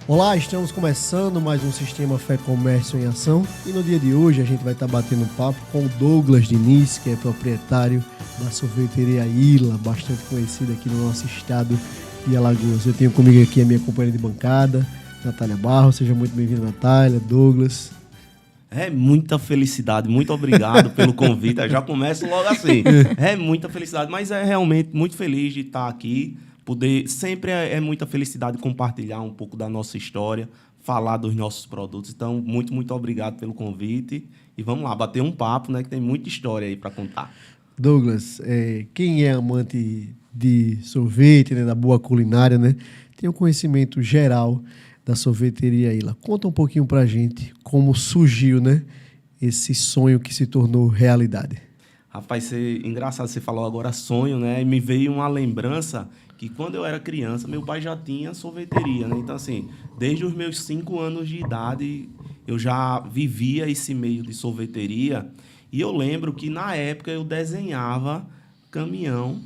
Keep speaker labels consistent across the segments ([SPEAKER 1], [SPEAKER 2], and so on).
[SPEAKER 1] Olá, estamos começando mais um Sistema Fé Comércio em Ação e no dia de hoje a gente vai estar batendo um papo com o Douglas Diniz, que é proprietário da sorveteria Ila, bastante conhecida aqui no nosso estado de Alagoas. Eu tenho comigo aqui a minha companheira de bancada, Natália Barros. Seja muito bem-vinda, Natália, Douglas.
[SPEAKER 2] É muita felicidade, muito obrigado pelo convite. Eu já começo logo assim. É muita felicidade, mas é realmente muito feliz de estar aqui. Sempre é muita felicidade compartilhar um pouco da nossa história, falar dos nossos produtos. Então, muito obrigado pelo convite. E vamos lá, bater um papo, né, que tem muita história aí para contar.
[SPEAKER 1] Douglas, quem é amante de sorvete, né, da boa culinária, né, tem um conhecimento geral da sorveteria Ila. Conta um pouquinho para a gente como surgiu, né, esse sonho que se tornou realidade.
[SPEAKER 2] Rapaz, engraçado, você falou agora sonho, né? E me veio uma lembrança que quando eu era criança, meu pai já tinha sorveteria, né? Então, assim, desde os meus 5 anos de idade, eu já vivia esse meio de sorveteria. E eu lembro que, na época, eu desenhava caminhão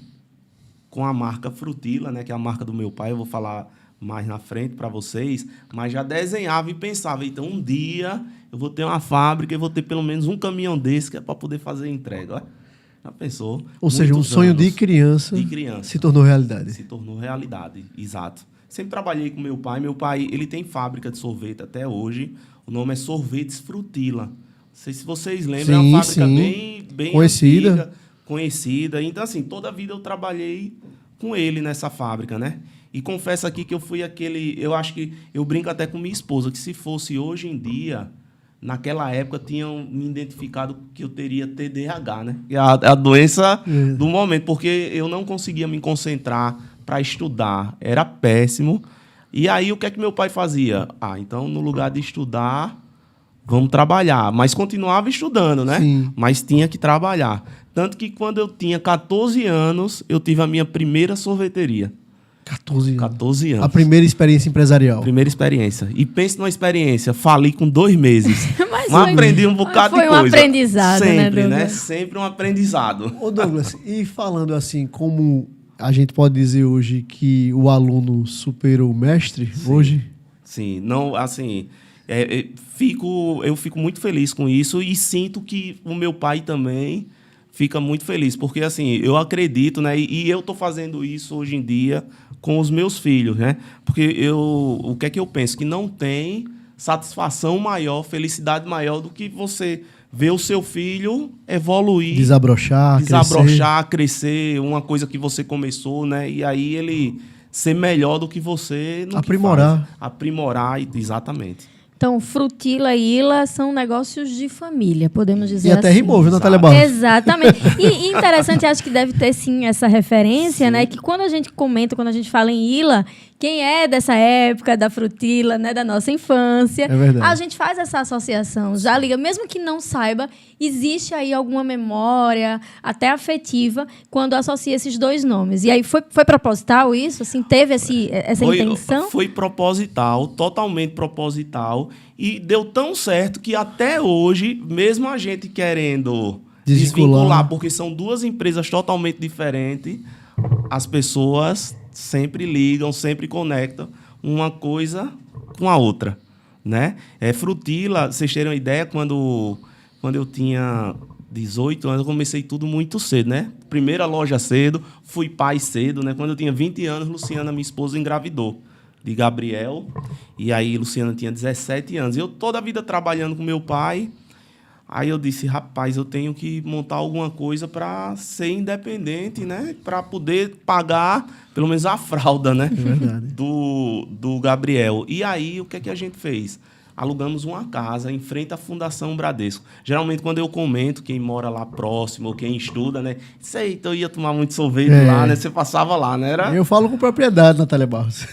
[SPEAKER 2] com a marca Frutila, né? Que é a marca do meu pai. Eu vou falar mais na frente para vocês. Mas já desenhava e pensava, então, um dia eu vou ter uma fábrica e vou ter pelo menos um caminhão desse que é para poder fazer entrega, ó. Já pensou?
[SPEAKER 1] Ou seja, um sonho de criança se tornou realidade.
[SPEAKER 2] Se tornou realidade, exato. Sempre trabalhei com meu pai. Meu pai, ele tem fábrica de sorvete até hoje. O nome é Sorvetes Frutila. Não sei se vocês lembram, é uma fábrica bem
[SPEAKER 1] conhecida.
[SPEAKER 2] Antiga, conhecida. Então, assim, toda a vida eu trabalhei com ele nessa fábrica, né? E confesso aqui que eu fui eu acho que eu brinco até com minha esposa, que se fosse hoje em dia, naquela época tinham me identificado que eu teria TDAH, né? Que é a doença do momento, porque eu não conseguia me concentrar para estudar, era péssimo. E aí o que é que meu pai fazia? Então no lugar de estudar, vamos trabalhar. Mas continuava estudando, né?
[SPEAKER 1] Sim.
[SPEAKER 2] Mas tinha que trabalhar. Tanto que quando eu tinha 14 anos, eu tive a minha primeira sorveteria. 14 anos.
[SPEAKER 1] A primeira experiência empresarial.
[SPEAKER 2] Primeira experiência. E pense numa experiência, falei com 2 meses.
[SPEAKER 3] Mas
[SPEAKER 2] aprendi um bocado de coisa.
[SPEAKER 3] Foi um aprendizado,
[SPEAKER 2] sempre,
[SPEAKER 3] né?
[SPEAKER 2] Sempre um aprendizado.
[SPEAKER 1] Ô Douglas, e falando assim, como a gente pode dizer hoje que o aluno superou o mestre, hoje?
[SPEAKER 2] Sim, não, assim, eu fico muito feliz com isso e sinto que o meu pai também fica muito feliz, porque assim, eu acredito, né, e eu estou fazendo isso hoje em dia com os meus filhos, né, porque o que é que eu penso? Que não tem satisfação maior, felicidade maior do que você ver o seu filho evoluir,
[SPEAKER 1] desabrochar,
[SPEAKER 2] crescer, uma coisa que você começou, né, e aí ele ser melhor do que você no
[SPEAKER 1] aprimorar.
[SPEAKER 2] Que faz. Aprimorar, exatamente.
[SPEAKER 3] Então, Frutila e Ila são negócios de família, podemos dizer
[SPEAKER 1] assim. E até rimou, viu,
[SPEAKER 2] Natália
[SPEAKER 1] Barros?
[SPEAKER 3] Exatamente. E interessante, acho que deve ter, sim, essa referência, né? Que quando a gente comenta, quando a gente fala em Ila, quem é dessa época, da Frutila, né? Da nossa infância, a gente faz essa associação, já liga. Mesmo que não saiba, existe aí alguma memória, até afetiva, quando associa esses dois nomes. E aí, foi proposital isso? Assim, teve essa intenção?
[SPEAKER 2] Foi proposital, totalmente proposital. E deu tão certo que até hoje, mesmo a gente querendo desvincular, porque são 2 empresas totalmente diferentes, as pessoas sempre ligam, sempre conectam uma coisa com a outra, né? Frutila, vocês terem uma ideia, quando eu tinha 18 anos, eu comecei tudo muito cedo, né? Primeira loja cedo, fui pai cedo, né? Quando eu tinha 20 anos, Luciana, minha esposa, engravidou de Gabriel. E aí, Luciana tinha 17 anos. Eu toda a vida trabalhando com meu pai. Aí eu disse, rapaz, eu tenho que montar alguma coisa para ser independente, né? Para poder pagar, pelo menos, a fralda, né?
[SPEAKER 1] É verdade.
[SPEAKER 2] Do Gabriel. E aí, o que é que a gente fez? Alugamos uma casa em frente à Fundação Bradesco. Geralmente, quando eu comento, quem mora lá próximo, ou quem estuda, né? Sei, então eu ia tomar muito sorvete lá, né? Você passava lá, né?
[SPEAKER 1] Eu falo com propriedade, Natália Barros.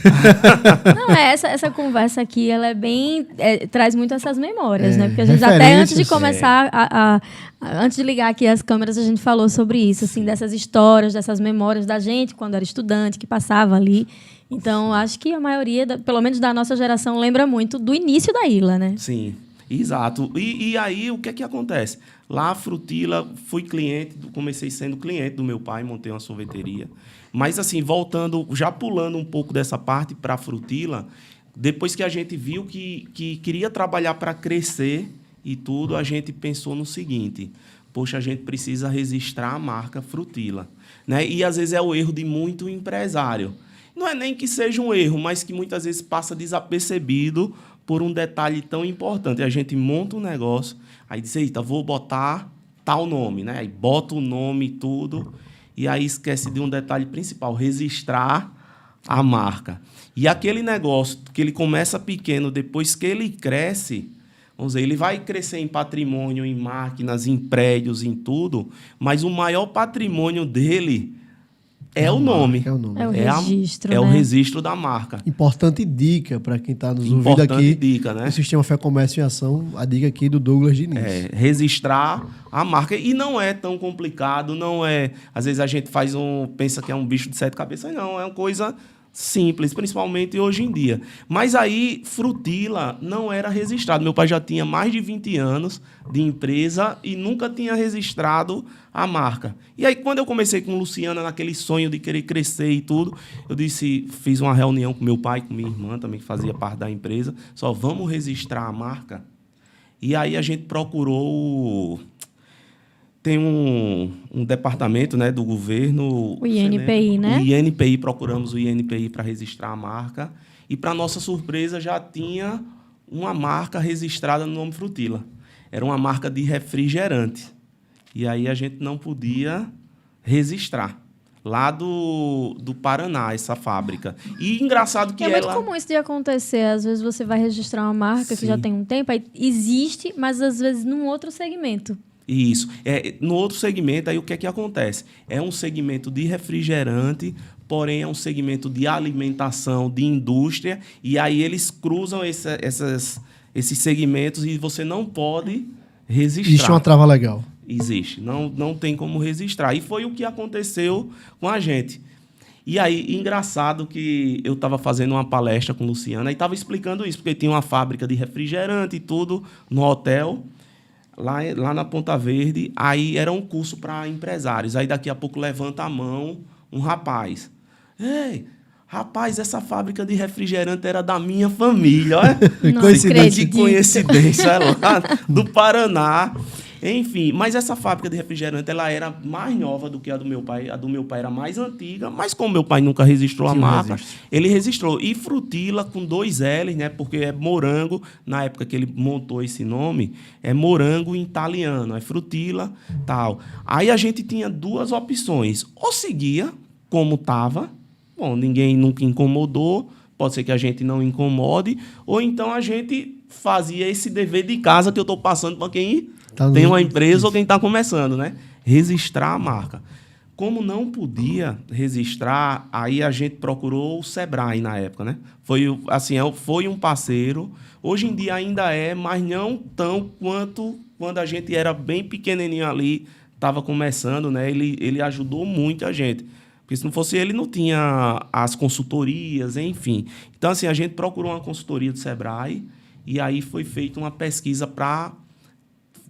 [SPEAKER 3] Não, essa conversa aqui, ela é bem... traz muito essas memórias, né? Porque a gente até antes de começar, antes de ligar aqui as câmeras, a gente falou sobre isso, assim, dessas histórias, dessas memórias da gente, quando era estudante, que passava ali. Então, acho que a maioria, pelo menos da nossa geração, lembra muito do início da Ila, né?
[SPEAKER 2] Sim, exato. E aí, o que é que acontece? Lá, a Frutila, comecei sendo cliente do meu pai, montei uma sorveteria. Mas, assim, já pulando um pouco dessa parte para a Frutila, Depois que a gente viu que queria trabalhar para crescer e tudo, a gente pensou no seguinte: poxa, a gente precisa registrar a marca Frutila, né? E, às vezes, é o erro de muito empresário. Não é nem que seja um erro, mas que muitas vezes passa desapercebido por um detalhe tão importante. A gente monta um negócio, aí diz, eita, vou botar tal nome, né? Aí bota o nome e tudo, e aí esquece de um detalhe principal: registrar a marca. E aquele negócio que ele começa pequeno, depois que ele cresce, vamos dizer, ele vai crescer em patrimônio, em máquinas, em prédios, em tudo, mas o maior patrimônio dele é o nome.
[SPEAKER 1] É o nome.
[SPEAKER 3] É o registro,
[SPEAKER 2] é o registro da marca.
[SPEAKER 1] Importante dica para quem está nos ouvindo aqui.
[SPEAKER 2] Dica, né?
[SPEAKER 1] O Sistema Fé Comércio em Ação, a dica aqui do Douglas Diniz.
[SPEAKER 2] Registrar a marca. E não é tão complicado, não é... Às vezes a gente pensa que é um bicho de 7 cabeças. Não, é uma coisa simples, principalmente hoje em dia. Mas aí, Frutila não era registrado. Meu pai já tinha mais de 20 anos de empresa e nunca tinha registrado a marca. E aí, quando eu comecei com Luciana, naquele sonho de querer crescer e tudo, fiz uma reunião com meu pai, com minha irmã, também que fazia parte da empresa, vamos registrar a marca. E aí a gente procurou... Tem um departamento, né, do governo...
[SPEAKER 3] O INPI, né?
[SPEAKER 2] O INPI, procuramos o INPI para registrar a marca. E, para nossa surpresa, já tinha uma marca registrada no nome Frutila. Era uma marca de refrigerante. E aí a gente não podia registrar. Lá do Paraná, essa fábrica. E engraçado que
[SPEAKER 3] muito comum isso de acontecer. Às vezes você vai registrar uma marca que já tem um tempo, aí existe, mas às vezes num outro segmento.
[SPEAKER 2] Isso. No outro segmento, aí o que é que acontece? É um segmento de refrigerante, porém é um segmento de alimentação, de indústria, e aí eles cruzam esses segmentos e você não pode registrar.
[SPEAKER 1] Existe uma trava legal.
[SPEAKER 2] Existe. Não tem como registrar. E foi o que aconteceu com a gente. E aí, engraçado que eu estava fazendo uma palestra com Luciana e estava explicando isso, porque tinha uma fábrica de refrigerante e tudo no hotel... Lá na Ponta Verde, aí era um curso para empresários. Aí daqui a pouco levanta a mão um rapaz. Ei, rapaz, essa fábrica de refrigerante era da minha família. Olha.
[SPEAKER 1] Coincidência.
[SPEAKER 2] Que coincidência, lá do Paraná. Enfim, mas essa fábrica de refrigerante ela era mais nova do que a do meu pai. A do meu pai era mais antiga, mas como meu pai nunca registrou a marca, ele registrou. E Frutila com 2 L's, né? Porque é morango, na época que ele montou esse nome, é morango em italiano, é Frutila, tal. Aí a gente tinha 2 opções. Ou seguia como estava, bom, ninguém nunca incomodou, pode ser que a gente não incomode, ou então a gente fazia esse dever de casa que eu estou passando para quem... tem uma empresa ou quem está começando, né? Registrar a marca. Como não podia registrar, aí a gente procurou o Sebrae na época, né? Foi um parceiro. Hoje em dia ainda é, mas não tão quanto quando a gente era bem pequenininho ali, estava começando, né? Ele ajudou muito a gente. Porque se não fosse ele, não tinha as consultorias, enfim. Então, assim, a gente procurou uma consultoria do Sebrae e aí foi feita uma pesquisa para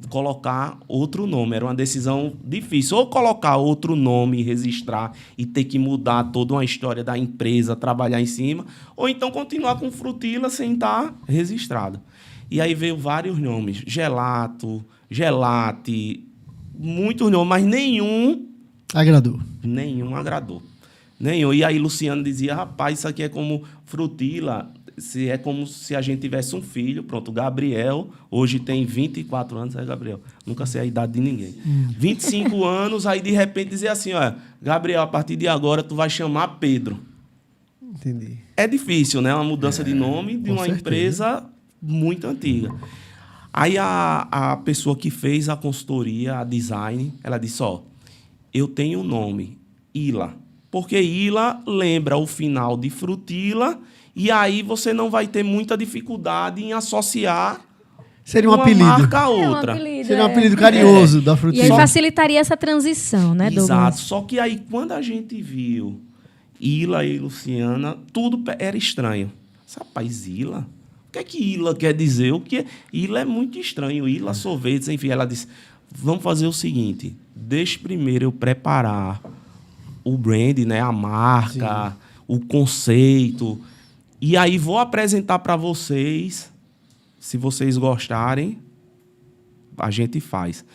[SPEAKER 2] colocar outro nome. Era uma decisão difícil. Ou colocar outro nome e registrar e ter que mudar toda uma história da empresa, trabalhar em cima, ou então continuar com Frutila sem estar registrado. E aí veio vários nomes. Gelato, Gelate, muitos nomes, mas nenhum
[SPEAKER 1] agradou.
[SPEAKER 2] Nenhum agradou. Nenhum. E aí Luciano dizia, rapaz, isso aqui é como Frutila... É como se a gente tivesse um filho, pronto, o Gabriel, hoje tem 24 anos, é Gabriel, nunca sei a idade de ninguém. 25 anos, aí de repente dizer assim, ó, Gabriel, a partir de agora tu vai chamar Pedro.
[SPEAKER 1] Entendi.
[SPEAKER 2] É difícil, né? Uma mudança de nome de uma empresa muito antiga. Aí a pessoa que fez a consultoria, a design, ela disse, ó, eu tenho um nome, Ila, porque Ila lembra o final de Frutila. E aí você não vai ter muita dificuldade em associar
[SPEAKER 1] seria um
[SPEAKER 2] uma
[SPEAKER 1] apelido.
[SPEAKER 2] Marca a outra.
[SPEAKER 1] Seria um apelido carinhoso da Frutila.
[SPEAKER 3] E aí facilitaria essa transição, né, Douglas?
[SPEAKER 2] Exato. Só que aí, quando a gente viu Ila e Luciana, tudo era estranho. Rapaz, Ila? O que é que Ila quer dizer? Ila é muito estranho. Ila Sorvetes, enfim. Ela disse, vamos fazer o seguinte, deixa primeiro eu preparar o brand, né, a marca, o conceito... E aí vou apresentar para vocês, se vocês gostarem, a gente faz.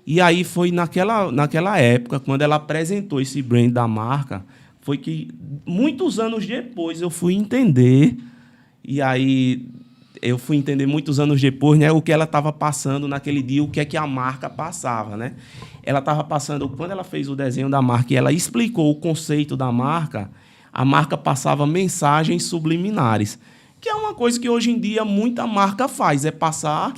[SPEAKER 2] E aí foi naquela época, quando ela apresentou esse brand da marca, foi que muitos anos depois eu fui entender, e aí eu fui entender muitos anos depois, né, o que ela estava passando naquele dia, o que é que a marca passava, né? Ela estava passando, quando ela fez o desenho da marca e ela explicou o conceito da marca, a marca passava mensagens subliminares, que é uma coisa que hoje em dia muita marca faz, é passar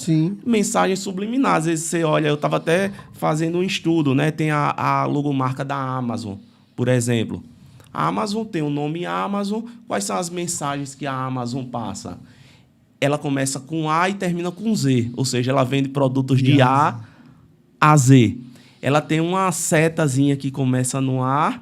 [SPEAKER 2] mensagens subliminares. Às vezes você olha, eu estava até fazendo um estudo, né? Tem a logomarca da Amazon, por exemplo. A Amazon tem o nome Amazon. Quais são as mensagens que a Amazon passa? Ela começa com A e termina com Z, ou seja, ela vende produtos de A a Z. Ela tem uma setazinha que começa no A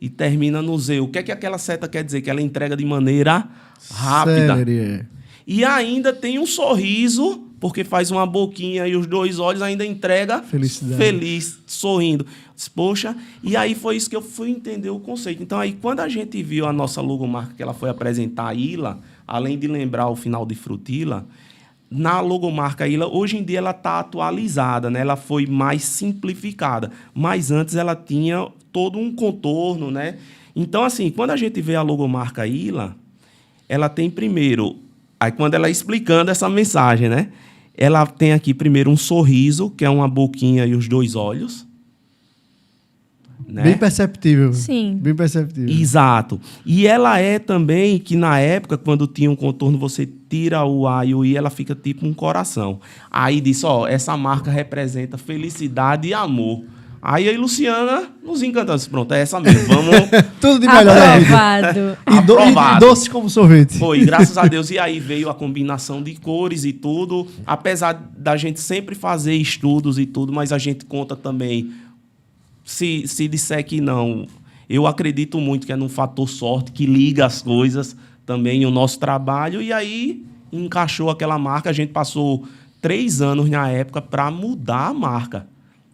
[SPEAKER 2] e termina no Z. O que é que aquela seta quer dizer? Que ela entrega de maneira rápida.
[SPEAKER 1] Sério?
[SPEAKER 2] E ainda tem um sorriso, porque faz uma boquinha e os 2 olhos, ainda entrega feliz, sorrindo. Poxa, e aí foi isso que eu fui entender o conceito. Então, aí, quando a gente viu a nossa logomarca, que ela foi apresentar a Ila, além de lembrar o final de Frutila, na logomarca Ila, hoje em dia ela está atualizada, né? Ela foi mais simplificada, mas antes ela tinha todo um contorno, né? Então, assim, quando a gente vê a logomarca Ila, ela tem primeiro, aí quando ela explicando essa mensagem, né? Ela tem aqui primeiro um sorriso, que é uma boquinha e os 2 olhos. Né?
[SPEAKER 1] Bem perceptível.
[SPEAKER 3] Sim.
[SPEAKER 1] Bem perceptível.
[SPEAKER 2] Exato. E ela é também que, na época, quando tinha um contorno, você tira o A e o I, ela fica tipo um coração. Aí diz, essa marca representa felicidade e amor. Aí a Luciana nos encantou. Pronto, é essa mesmo. Vamos...
[SPEAKER 1] Tudo de melhor da vida.
[SPEAKER 2] Aprovado.
[SPEAKER 1] E doce como sorvete.
[SPEAKER 2] Foi, graças a Deus. E aí veio a combinação de cores e tudo. Apesar da gente sempre fazer estudos e tudo, mas a gente conta também... Se disser que não, eu acredito muito que é num fator sorte que liga as coisas também, o nosso trabalho, e aí encaixou aquela marca. A gente passou 3 anos na época para mudar a marca,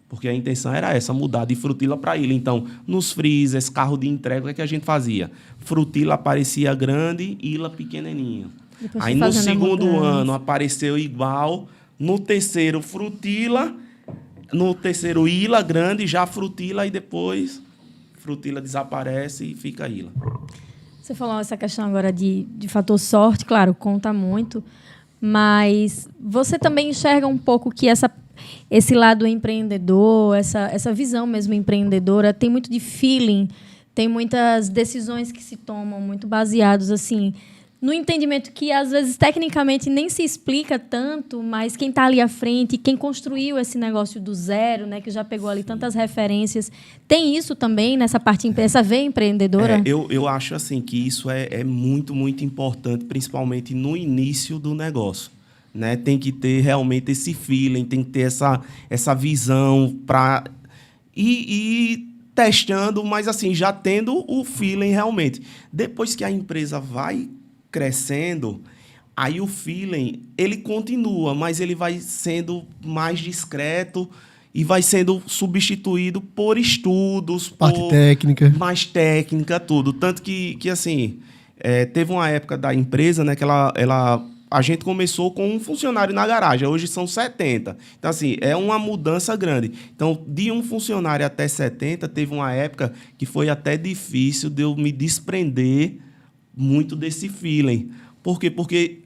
[SPEAKER 2] porque a intenção era essa, mudar de Frutila para Ila. Então, nos freezers, carro de entrega, o que a gente fazia? Frutila aparecia grande, Ila pequenininho. Aí no segundo ano apareceu igual, no terceiro Frutila... No terceiro, Ila grande, já Frutila, e depois Frutila desaparece e fica Ila.
[SPEAKER 3] Você falou essa questão agora de fator sorte, claro, conta muito, mas você também enxerga um pouco que esse lado empreendedor, essa visão mesmo empreendedora, tem muito de feeling, tem muitas decisões que se tomam muito baseados assim, no entendimento que, às vezes, tecnicamente nem se explica tanto, mas quem está ali à frente, quem construiu esse negócio do zero, né, que já pegou ali tantas referências, tem isso também nessa parte, essa veia empreendedora?
[SPEAKER 2] Eu acho assim, que isso é muito, muito importante, principalmente no início do negócio. Né? Tem que ter realmente esse feeling, tem que ter essa visão para ir testando, mas assim, já tendo o feeling realmente. Depois que a empresa vai crescendo, aí o feeling, ele continua, mas ele vai sendo mais discreto e vai sendo substituído por estudos,
[SPEAKER 1] parte técnica.
[SPEAKER 2] Mais técnica, tudo. Tanto que assim, teve uma época da empresa, né, que a gente começou com um funcionário na garagem, hoje são 70. Então, assim, é uma mudança grande. Então, de um funcionário até 70, teve uma época que foi até difícil de eu me desprender muito desse feeling. Por quê? Porque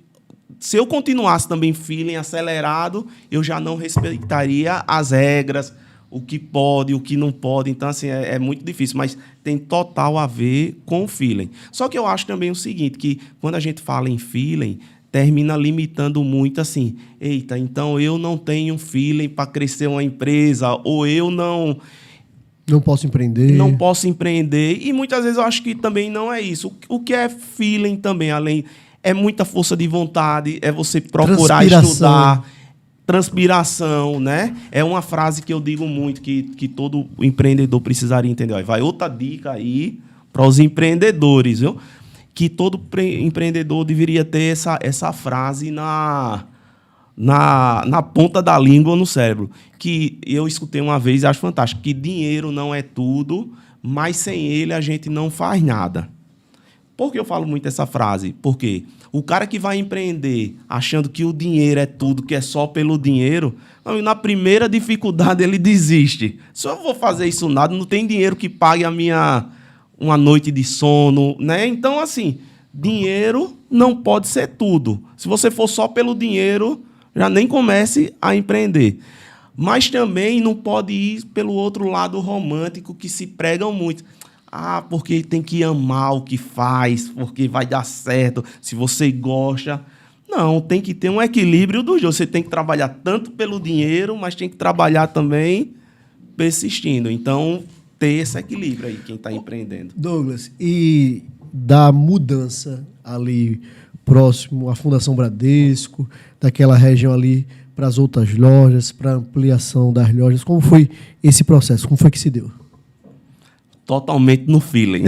[SPEAKER 2] se eu continuasse também feeling acelerado, eu já não respeitaria as regras, o que pode, o que não pode. Então, assim, é muito difícil, mas tem total a ver com o feeling. Só que eu acho também o seguinte, que quando a gente fala em feeling, termina limitando muito assim, eita, então eu não tenho feeling para crescer uma empresa, ou eu não
[SPEAKER 1] posso empreender.
[SPEAKER 2] Não posso empreender. E muitas vezes eu acho que também não é isso. O que é feeling também, além... É muita força de vontade, é você procurar estudar. Transpiração, né? É uma frase que eu digo muito, que todo empreendedor precisaria entender. Vai outra dica aí para os empreendedores, viu? Que todo empreendedor deveria ter essa frase na ponta da língua ou no cérebro, que eu escutei uma vez e acho fantástico, que dinheiro não é tudo, mas sem ele a gente não faz nada. Por que eu falo muito essa frase? Porque o cara que vai empreender achando que o dinheiro é tudo, que é só pelo dinheiro, na primeira dificuldade ele desiste. Se eu vou fazer isso nada, não tem dinheiro que pague uma noite de sono, né? Então, assim, dinheiro não pode ser tudo. Se você for só pelo dinheiro, já nem comece a empreender. Mas também não pode ir pelo outro lado romântico que se pregam muito. Porque tem que amar o que faz, porque vai dar certo, se você gosta. Não, tem que ter um equilíbrio dos dois. Você tem que trabalhar tanto pelo dinheiro, mas tem que trabalhar também persistindo. Então, ter esse equilíbrio aí, quem está empreendendo.
[SPEAKER 1] Douglas, e da mudança ali próximo à Fundação Bradesco, daquela região ali para as outras lojas, para a ampliação das lojas, como foi esse processo? Como foi que se deu?
[SPEAKER 2] Totalmente no feeling.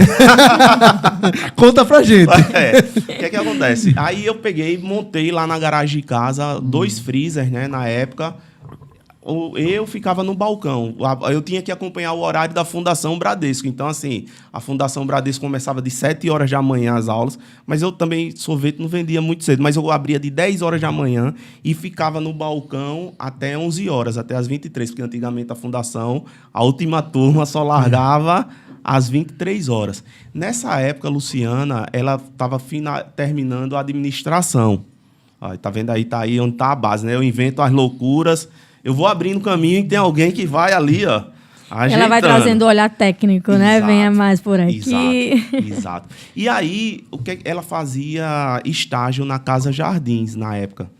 [SPEAKER 1] Conta pra gente.
[SPEAKER 2] O que acontece? Aí eu peguei e montei lá na garagem de casa 2 freezers, né? Na época, eu ficava no balcão. Eu tinha que acompanhar o horário da Fundação Bradesco. Então, assim, a Fundação Bradesco começava de 7 horas da manhã as aulas, mas eu também, sorvete, não vendia muito cedo, mas eu abria de 10 horas da manhã e ficava no balcão até 11 horas, até as 23, porque antigamente a Fundação, a última turma só largava às 23 horas. Nessa época, a Luciana, ela estava terminando a administração. Tá vendo aí? Tá aí onde está a base, né? Eu invento as loucuras, eu vou abrindo caminho e tem alguém que vai ali, ó, ajeitando.
[SPEAKER 3] Ela vai trazendo o olhar técnico, né? Venha mais por aqui.
[SPEAKER 2] Exato. E aí, ela fazia estágio na Casa Jardins, na época.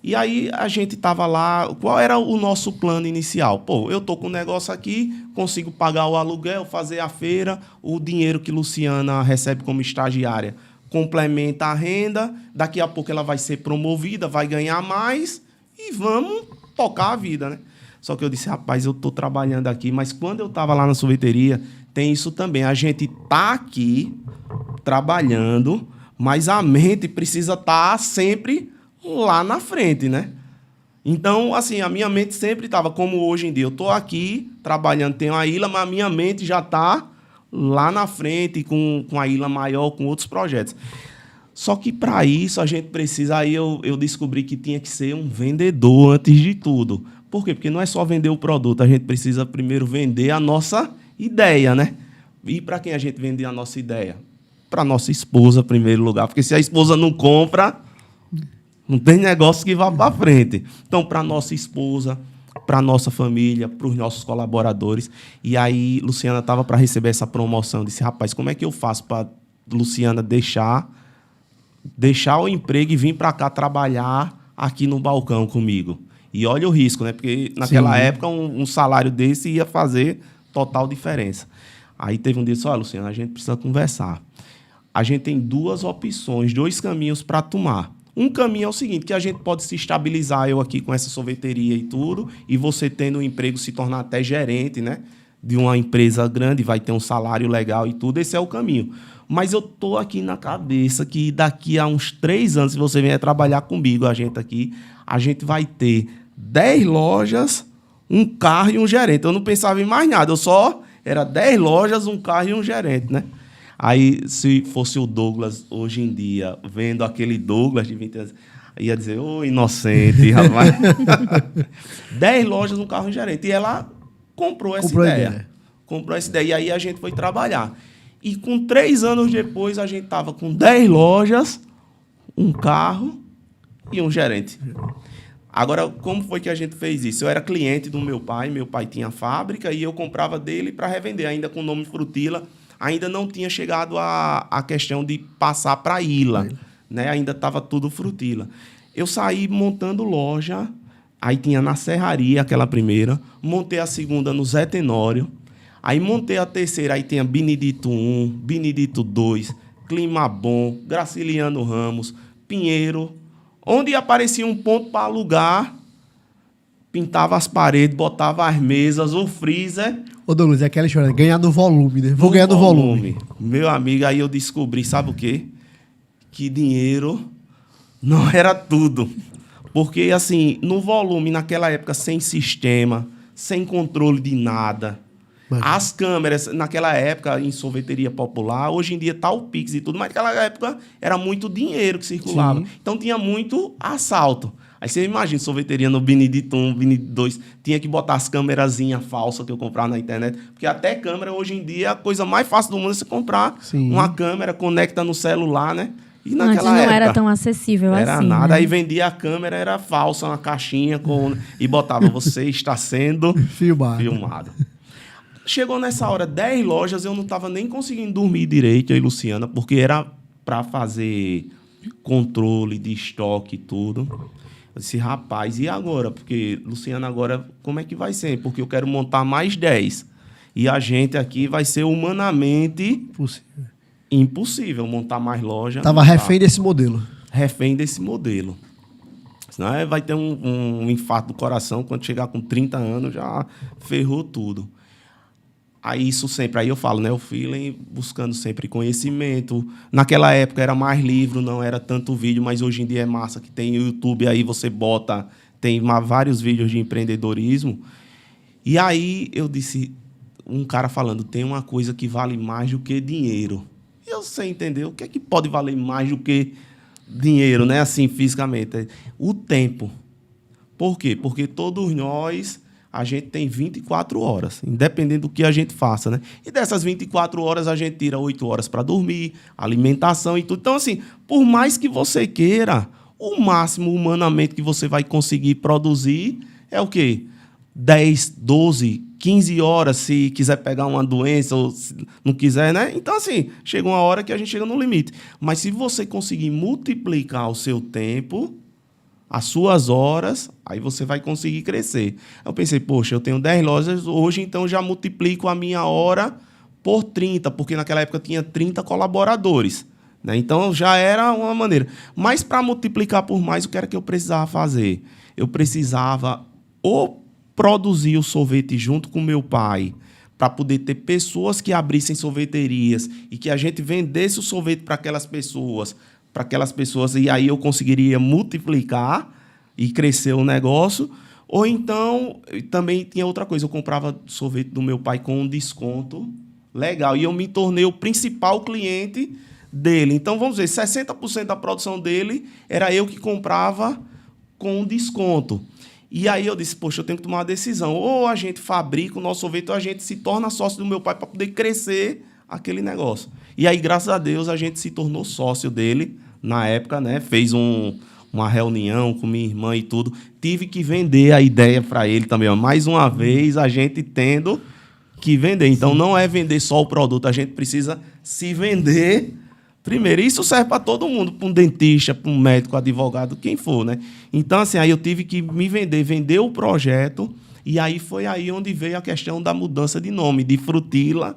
[SPEAKER 2] E aí a gente estava lá, qual era o nosso plano inicial? Eu estou com um negócio aqui, consigo pagar o aluguel, fazer a feira, o dinheiro que Luciana recebe como estagiária complementa a renda, daqui a pouco ela vai ser promovida, vai ganhar mais e vamos tocar a vida, né? Só que eu disse, rapaz, eu estou trabalhando aqui, mas quando eu estava lá na sorveteria, tem isso também. A gente está aqui trabalhando, mas a mente precisa estar sempre lá na frente, né? Então, assim, a minha mente sempre estava, como hoje em dia, eu estou aqui trabalhando, tenho a Ilha, mas a minha mente já está lá na frente, com a Ilha maior, com outros projetos. Só que, para isso, a gente precisa... Aí eu descobri que tinha que ser um vendedor antes de tudo. Por quê? Porque não é só vender o produto, a gente precisa primeiro vender a nossa ideia, né? E para quem a gente vender a nossa ideia? Para a nossa esposa, em primeiro lugar. Porque se a esposa não compra, não tem negócio que vá para frente. Então, para a nossa esposa, para a nossa família, para os nossos colaboradores. E aí, Luciana estava para receber essa promoção. Disse, rapaz, como é que eu faço para Luciana deixar o emprego e vir para cá trabalhar aqui no balcão comigo? E olha o risco, né? Porque naquela época um salário desse ia fazer total diferença. Aí teve um dia e disse, olha, Luciana, a gente precisa conversar. A gente tem 2 opções, 2 caminhos para tomar. Um caminho é o seguinte, que a gente pode se estabilizar, eu aqui com essa sorveteria e tudo, e você tendo um emprego se tornar até gerente, né? De uma empresa grande, vai ter um salário legal e tudo, esse é o caminho. Mas eu estou aqui na cabeça que daqui a uns 3 anos, se você vier trabalhar comigo, a gente aqui, a gente vai ter 10 lojas, um carro e um gerente. Eu não pensava em mais nada, era 10 lojas, um carro e um gerente, né? Aí, se fosse o Douglas hoje em dia, vendo aquele Douglas de 20 anos, ia dizer, ô, inocente, rapaz. 10 lojas, um carro e um gerente. E ela comprou essa ideia. Comprou essa ideia. E aí a gente foi trabalhar. E com 3 anos depois, a gente estava com 10 lojas, um carro e um gerente. Agora, como foi que a gente fez isso? Eu era cliente do meu pai tinha fábrica e eu comprava dele para revender, ainda com o nome Frutila. Ainda não tinha chegado a questão de passar para a Ilha, né? Ainda estava tudo Frutila. Eu saí montando loja, aí tinha na Serraria, aquela primeira, montei a segunda no Zé Tenório, aí montei a terceira, aí tinha Benedito 1, Benedito 2, Clima Bom, Graciliano Ramos, Pinheiro. Onde aparecia um ponto para alugar, pintava as paredes, botava as mesas, o freezer.
[SPEAKER 1] Ô, Douglas, é aquela história, ganhar no volume, né? Vou ganhar no volume.
[SPEAKER 2] Meu amigo, aí eu descobri, sabe o quê? Que dinheiro não era tudo. Porque, assim, no volume, naquela época, sem sistema, sem controle de nada. As câmeras, naquela época, em sorveteria popular, hoje em dia tá o Pix e tudo, mas naquela época era muito dinheiro que circulava. Sim. Então tinha muito assalto. Aí você imagina, sorveteria no Benedito 1, Benedito 2, tinha que botar as câmerazinhas falsas que eu comprava na internet, porque até câmera, hoje em dia, a coisa mais fácil do mundo é você comprar uma câmera, conecta no celular, né? E naquela
[SPEAKER 3] não
[SPEAKER 2] época,
[SPEAKER 3] era tão acessível
[SPEAKER 2] era
[SPEAKER 3] assim.
[SPEAKER 2] Nada,
[SPEAKER 3] né?
[SPEAKER 2] Aí vendia a câmera, era falsa, uma caixinha e botava, você está sendo filmado. Chegou nessa hora, 10 lojas, eu não estava nem conseguindo dormir direito, eu e Luciana, porque era para fazer controle de estoque e tudo. Eu disse, rapaz, e agora? Porque, Luciana, agora como é que vai ser? Porque eu quero montar mais 10. E a gente aqui vai ser humanamente impossível montar mais loja.
[SPEAKER 1] Estava refém desse modelo.
[SPEAKER 2] Refém desse modelo. Senão vai ter um infarto do coração, quando chegar com 30 anos já ferrou tudo. Aí isso sempre, aí eu falo, né? O feeling buscando sempre conhecimento. Naquela época era mais livro, não era tanto vídeo, mas hoje em dia é massa que tem o YouTube, aí você bota, tem vários vídeos de empreendedorismo. E aí eu disse, um cara falando, tem uma coisa que vale mais do que dinheiro. E eu sei entender o que é que pode valer mais do que dinheiro, né? Assim, fisicamente. O tempo. Por quê? Porque todos nós... a gente tem 24 horas, independente do que a gente faça, né? E dessas 24 horas, a gente tira 8 horas para dormir, alimentação e tudo. Então, assim, por mais que você queira, o máximo humanamente que você vai conseguir produzir é o quê? 10, 12, 15 horas, se quiser pegar uma doença ou se não quiser, né? Então, assim, chega uma hora que a gente chega no limite. Mas se você conseguir multiplicar o seu tempo... as suas horas, aí você vai conseguir crescer. Eu pensei, poxa, eu tenho 10 lojas, hoje então já multiplico a minha hora por 30, porque naquela época tinha 30 colaboradores. Né? Então já era uma maneira. Mas para multiplicar por mais, o que era que eu precisava fazer? Eu precisava ou produzir o sorvete junto com meu pai, para poder ter pessoas que abrissem sorveterias e que a gente vendesse o sorvete para aquelas pessoas, e aí eu conseguiria multiplicar e crescer o negócio. Ou então, também tinha outra coisa, eu comprava sorvete do meu pai com um desconto legal, e eu me tornei o principal cliente dele. Então, vamos dizer, 60% da produção dele era eu que comprava com um desconto. E aí eu disse, poxa, eu tenho que tomar uma decisão. Ou a gente fabrica o nosso sorvete, ou a gente se torna sócio do meu pai para poder crescer aquele negócio. E aí, graças a Deus, a gente se tornou sócio dele na época, né? Fez uma reunião com minha irmã e tudo. Tive que vender a ideia para ele também. Ó. Mais uma vez, a gente tendo que vender. Então, não é vender só o produto, a gente precisa se vender primeiro. Isso serve para todo mundo, para um dentista, para um médico, advogado, quem for, né? Então, assim, aí eu tive que me vender o projeto, e aí foi aí onde veio a questão da mudança de nome, de Frutila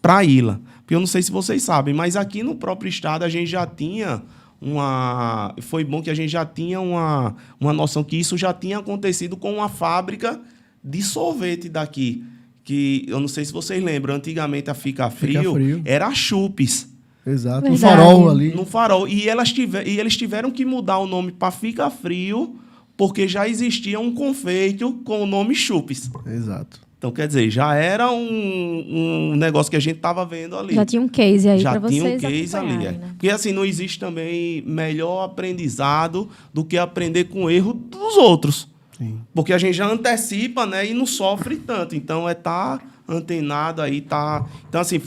[SPEAKER 2] para Ila. Porque eu não sei se vocês sabem, mas aqui no próprio estado a gente já tinha uma... Foi bom que a gente já tinha uma noção que isso já tinha acontecido com uma fábrica de sorvete daqui. Que eu não sei se vocês lembram, antigamente a Fica Frio era a Chupes.
[SPEAKER 1] Exato, no Farol ali.
[SPEAKER 2] No Farol. E eles tiveram que mudar o nome para Fica Frio, porque já existia um confeito com o nome Chupes.
[SPEAKER 1] Exato.
[SPEAKER 2] Então, quer dizer, já era um negócio que a gente estava vendo ali.
[SPEAKER 3] Já tinha um case aí para vocês.
[SPEAKER 2] Já tinha um case ali,
[SPEAKER 3] né?
[SPEAKER 2] Porque, assim, não existe também melhor aprendizado do que aprender com o erro dos outros. Sim. Porque a gente já antecipa, né, e não sofre tanto. Então, estar antenado aí, tá... Então, assim,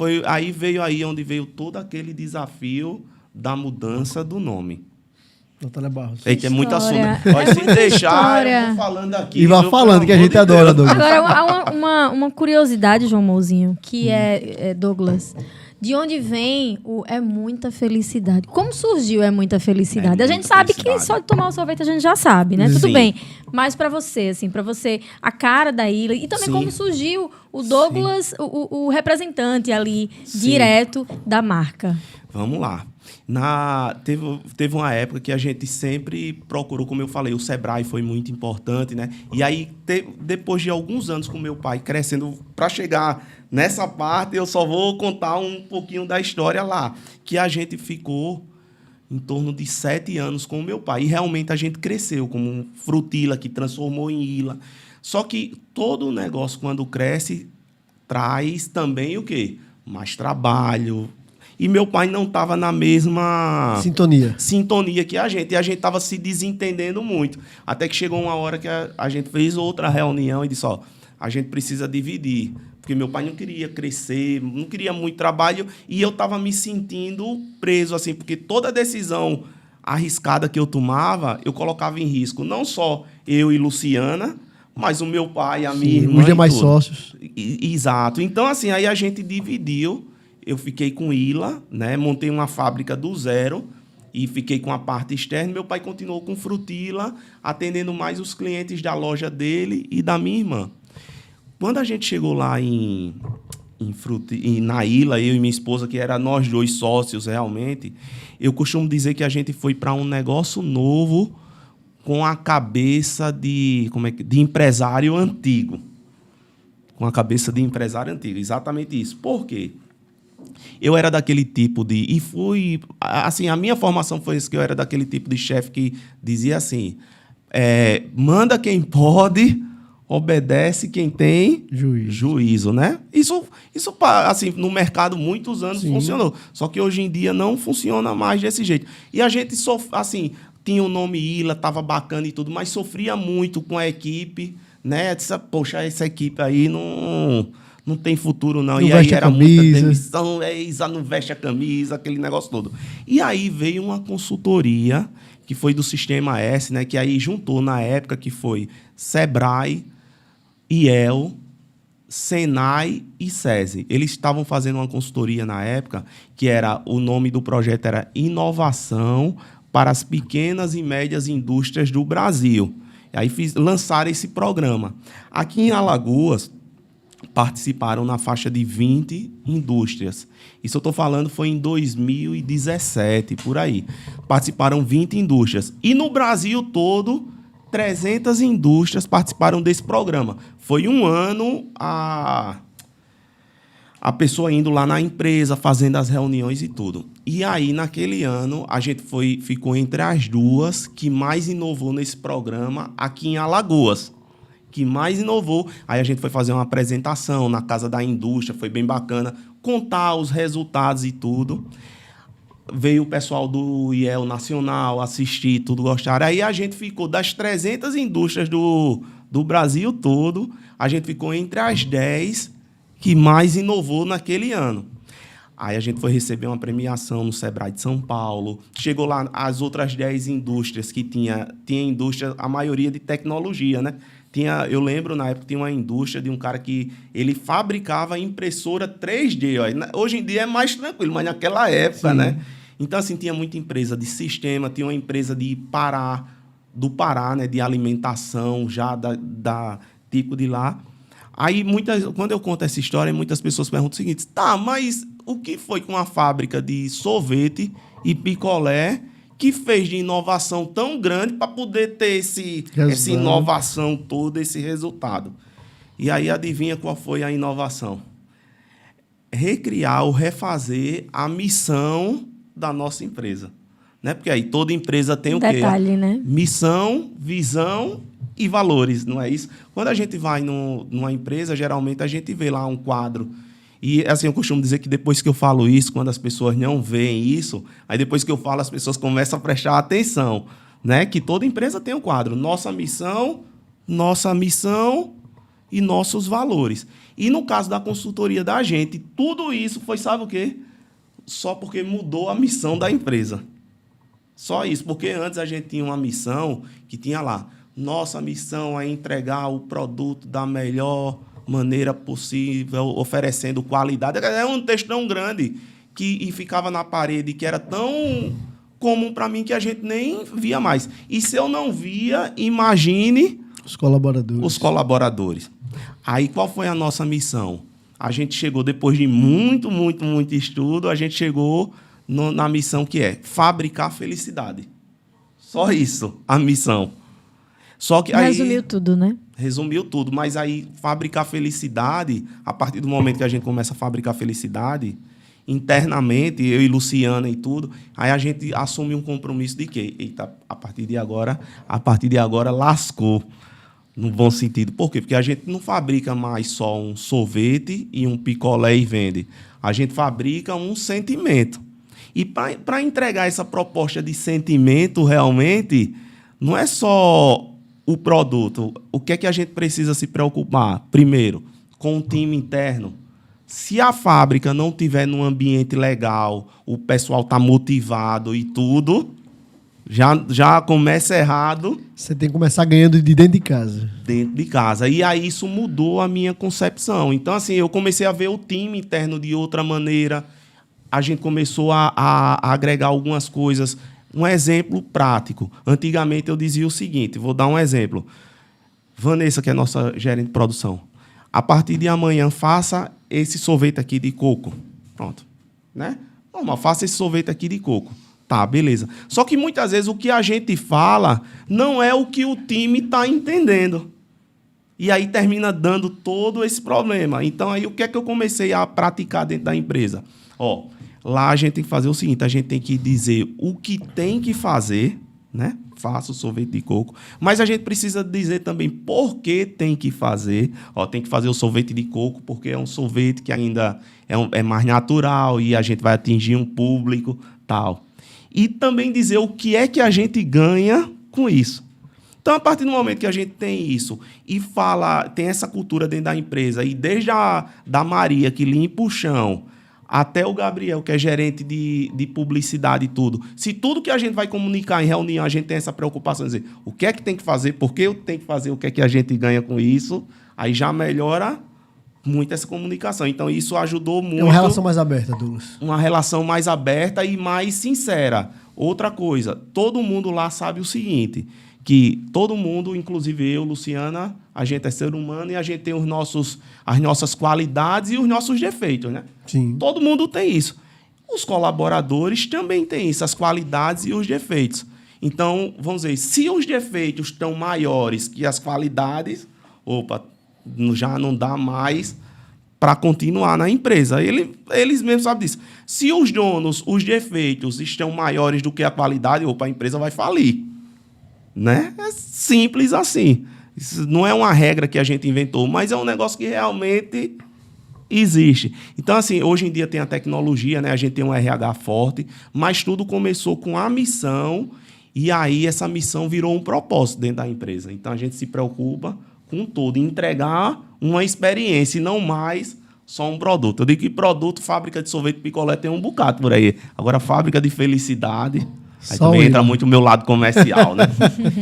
[SPEAKER 2] veio aí onde veio todo aquele desafio da mudança do nome.
[SPEAKER 1] Natália Barros.
[SPEAKER 2] É muito assunto. Pode se deixar, eu vou falando aqui.
[SPEAKER 1] E vá falando, que a gente adora, Douglas.
[SPEAKER 3] Agora, há uma curiosidade, João Mouzinho, que é Douglas. De onde vem é muita felicidade? Como surgiu muita felicidade? A gente sabe que só de tomar o sorvete a gente já sabe, né? Sim. Tudo bem. Mas para você, assim, a cara da Ila, e também como surgiu o Douglas, o representante ali, direto da marca.
[SPEAKER 2] Vamos lá. Teve uma época que a gente sempre procurou, como eu falei, o Sebrae foi muito importante, né? E aí, depois de alguns anos com meu pai crescendo, para chegar nessa parte, eu só vou contar um pouquinho da história lá, que a gente ficou em torno de 7 anos com o meu pai. E realmente a gente cresceu como um Frutila, que transformou em Ila. Só que todo o negócio, quando cresce, traz também o quê? Mais trabalho. E meu pai não estava na mesma sintonia que a gente. E a gente estava se desentendendo muito. Até que chegou uma hora que a gente fez outra reunião e disse, a gente precisa dividir. Porque meu pai não queria crescer, não queria muito trabalho. E eu estava me sentindo preso, assim, porque toda decisão arriscada que eu tomava, eu colocava em risco. Não só eu e Luciana, mas o meu pai, a minha irmã.
[SPEAKER 1] Os demais sócios.
[SPEAKER 2] Exato. Então, assim, aí a gente dividiu. Eu fiquei com Ila, né? Montei uma fábrica do zero e fiquei com a parte externa. Meu pai continuou com Frutila, atendendo mais os clientes da loja dele e da minha irmã. Quando a gente chegou lá na Ila, eu e minha esposa, que era nós dois sócios realmente, eu costumo dizer que a gente foi para um negócio novo com a cabeça de empresário antigo. Com a cabeça de empresário antigo, exatamente isso. Por quê? Eu era daquele tipo de... E fui... Assim, a minha formação foi isso, que eu era daquele tipo de chefe que dizia assim, manda quem pode, obedece quem tem juízo, né? Isso assim, no mercado, muitos anos funcionou. Só que hoje em dia não funciona mais desse jeito. E a gente, assim, tinha o nome Ila, estava bacana e tudo, mas sofria muito com a equipe, né? Disse, poxa, essa equipe aí não tem futuro, não. E aí era muita demissão, não veste a camisa, aquele negócio todo. E aí veio uma consultoria, que foi do Sistema S, né? Que aí juntou na época, que foi Sebrae, IEL, Senai e SESI. Eles estavam fazendo uma consultoria na época, que era, o nome do projeto era Inovação para as Pequenas e Médias Indústrias do Brasil. E aí lançaram esse programa. Aqui em Alagoas, participaram na faixa de 20 indústrias. Isso eu estou falando foi em 2017, por aí. Participaram 20 indústrias. E no Brasil todo, 300 indústrias participaram desse programa. Foi um ano a pessoa indo lá na empresa, fazendo as reuniões e tudo. E aí, naquele ano, a gente ficou entre as duas que mais inovou nesse programa aqui em Alagoas. Que mais inovou. Aí a gente foi fazer uma apresentação na Casa da Indústria, foi bem bacana, contar os resultados e tudo. Veio o pessoal do IEL Nacional assistir, tudo gostaram. Aí a gente ficou, das 300 indústrias do Brasil todo, a gente ficou entre as 10 que mais inovou naquele ano. Aí a gente foi receber uma premiação no Sebrae de São Paulo. Chegou lá as outras 10 indústrias que tinha indústria, a maioria de tecnologia, né? Eu lembro, na época, tinha uma indústria de um cara que ele fabricava impressora 3D. Ó. Hoje em dia é mais tranquilo, mas naquela época, né? Então, assim, tinha muita empresa de sistema, tinha uma empresa do Pará, né? De alimentação, já da tipo de lá. Aí, quando eu conto essa história, muitas pessoas perguntam o seguinte, mas o que foi com a fábrica de sorvete e picolé que fez de inovação tão grande para poder ter essa inovação toda, esse resultado? E aí, adivinha qual foi a inovação? Recriar ou refazer a missão da nossa empresa. Né? Porque aí toda empresa tem o quê?
[SPEAKER 3] Detalhe, né?
[SPEAKER 2] Missão, visão e valores, não é isso? Quando a gente vai numa empresa, geralmente a gente vê lá um quadro. E, assim, eu costumo dizer que depois que eu falo isso, quando as pessoas não veem isso, aí depois que eu falo, as pessoas começam a prestar atenção, né? Que toda empresa tem um quadro. Nossa missão e nossos valores. E no caso da consultoria da gente, tudo isso foi, sabe o quê? Só porque mudou a missão da empresa. Só isso, porque antes a gente tinha uma missão que tinha lá, nossa missão é entregar o produto da melhor maneira possível, oferecendo qualidade. É um texto tão grande e ficava na parede, que era tão comum para mim que a gente nem via mais. E se eu não via, imagine
[SPEAKER 1] os colaboradores.
[SPEAKER 2] Aí, qual foi a nossa missão? A gente chegou, depois de muito estudo, a gente chegou na missão que é fabricar felicidade. Só isso, a missão. Só que aí,
[SPEAKER 3] resumiu tudo, né?
[SPEAKER 2] Resumiu tudo, mas aí fabricar felicidade, a partir do momento que a gente começa a fabricar felicidade, internamente, eu e Luciana e tudo, aí a gente assume um compromisso de quê? Eita, a partir de agora lascou. No bom sentido. Por quê? Porque a gente não fabrica mais só um sorvete e um picolé e vende. A gente fabrica um sentimento. E para entregar essa proposta de sentimento, realmente, não é só o produto. O que é que a gente precisa se preocupar? Primeiro, com o time interno. Se a fábrica não tiver num ambiente legal, o pessoal está motivado e tudo, já começa errado.
[SPEAKER 1] Você tem que começar ganhando de dentro de casa.
[SPEAKER 2] Dentro de casa. E aí isso mudou a minha concepção. Então, assim, eu comecei a ver o time interno de outra maneira. A gente começou a agregar algumas coisas. Um exemplo prático. Antigamente eu dizia o seguinte, vou dar um exemplo. Vanessa, que é nossa gerente de produção, a partir de amanhã faça esse sorvete aqui de coco. Pronto. Né? Normal, faça esse sorvete aqui de coco. Tá, beleza. Só que muitas vezes o que a gente fala não é o que o time está entendendo. E aí termina dando todo esse problema. Então, aí o que é que eu comecei a praticar dentro da empresa? Ó, lá a gente tem que fazer o seguinte, a gente tem que dizer o que tem que fazer, né? Faça o sorvete de coco. Mas a gente precisa dizer também por que tem que fazer. Ó, tem que fazer o sorvete de coco porque é um sorvete que ainda é mais natural e a gente vai atingir um público, tal. E também dizer o que é que a gente ganha com isso. Então, a partir do momento que a gente tem isso e tem essa cultura dentro da empresa, e desde da Maria, que limpa o chão, até o Gabriel, que é gerente de publicidade e tudo, se tudo que a gente vai comunicar em reunião, a gente tem essa preocupação de dizer o que é que tem que fazer, por que eu tenho que fazer, o que é que a gente ganha com isso, aí já melhora muito essa comunicação. Então, isso ajudou muito.
[SPEAKER 1] É uma relação mais aberta, Douglas.
[SPEAKER 2] Uma relação mais aberta e mais sincera. Outra coisa, todo mundo lá sabe o seguinte, que todo mundo, inclusive eu, Luciana, a gente é ser humano e a gente tem as nossas qualidades e os nossos defeitos, né?
[SPEAKER 1] Sim.
[SPEAKER 2] Todo mundo tem isso. Os colaboradores também têm isso, as qualidades e os defeitos. Então, vamos dizer, se os defeitos estão maiores que as qualidades, já não dá mais para continuar na empresa. Eles mesmos sabem disso. Se os donos, os defeitos estão maiores do que a qualidade, a empresa vai falir. Né? É simples assim. Isso não é uma regra que a gente inventou, mas é um negócio que realmente existe. Então, assim, hoje em dia tem a tecnologia, né? A gente tem um RH forte, mas tudo começou com a missão e aí essa missão virou um propósito dentro da empresa. Então, a gente se preocupa com tudo, entregar uma experiência e não mais só um produto. Eu digo que produto, fábrica de sorvete picolé tem um bocado por aí. Agora, fábrica de felicidade, aí também entra muito o meu lado comercial, né?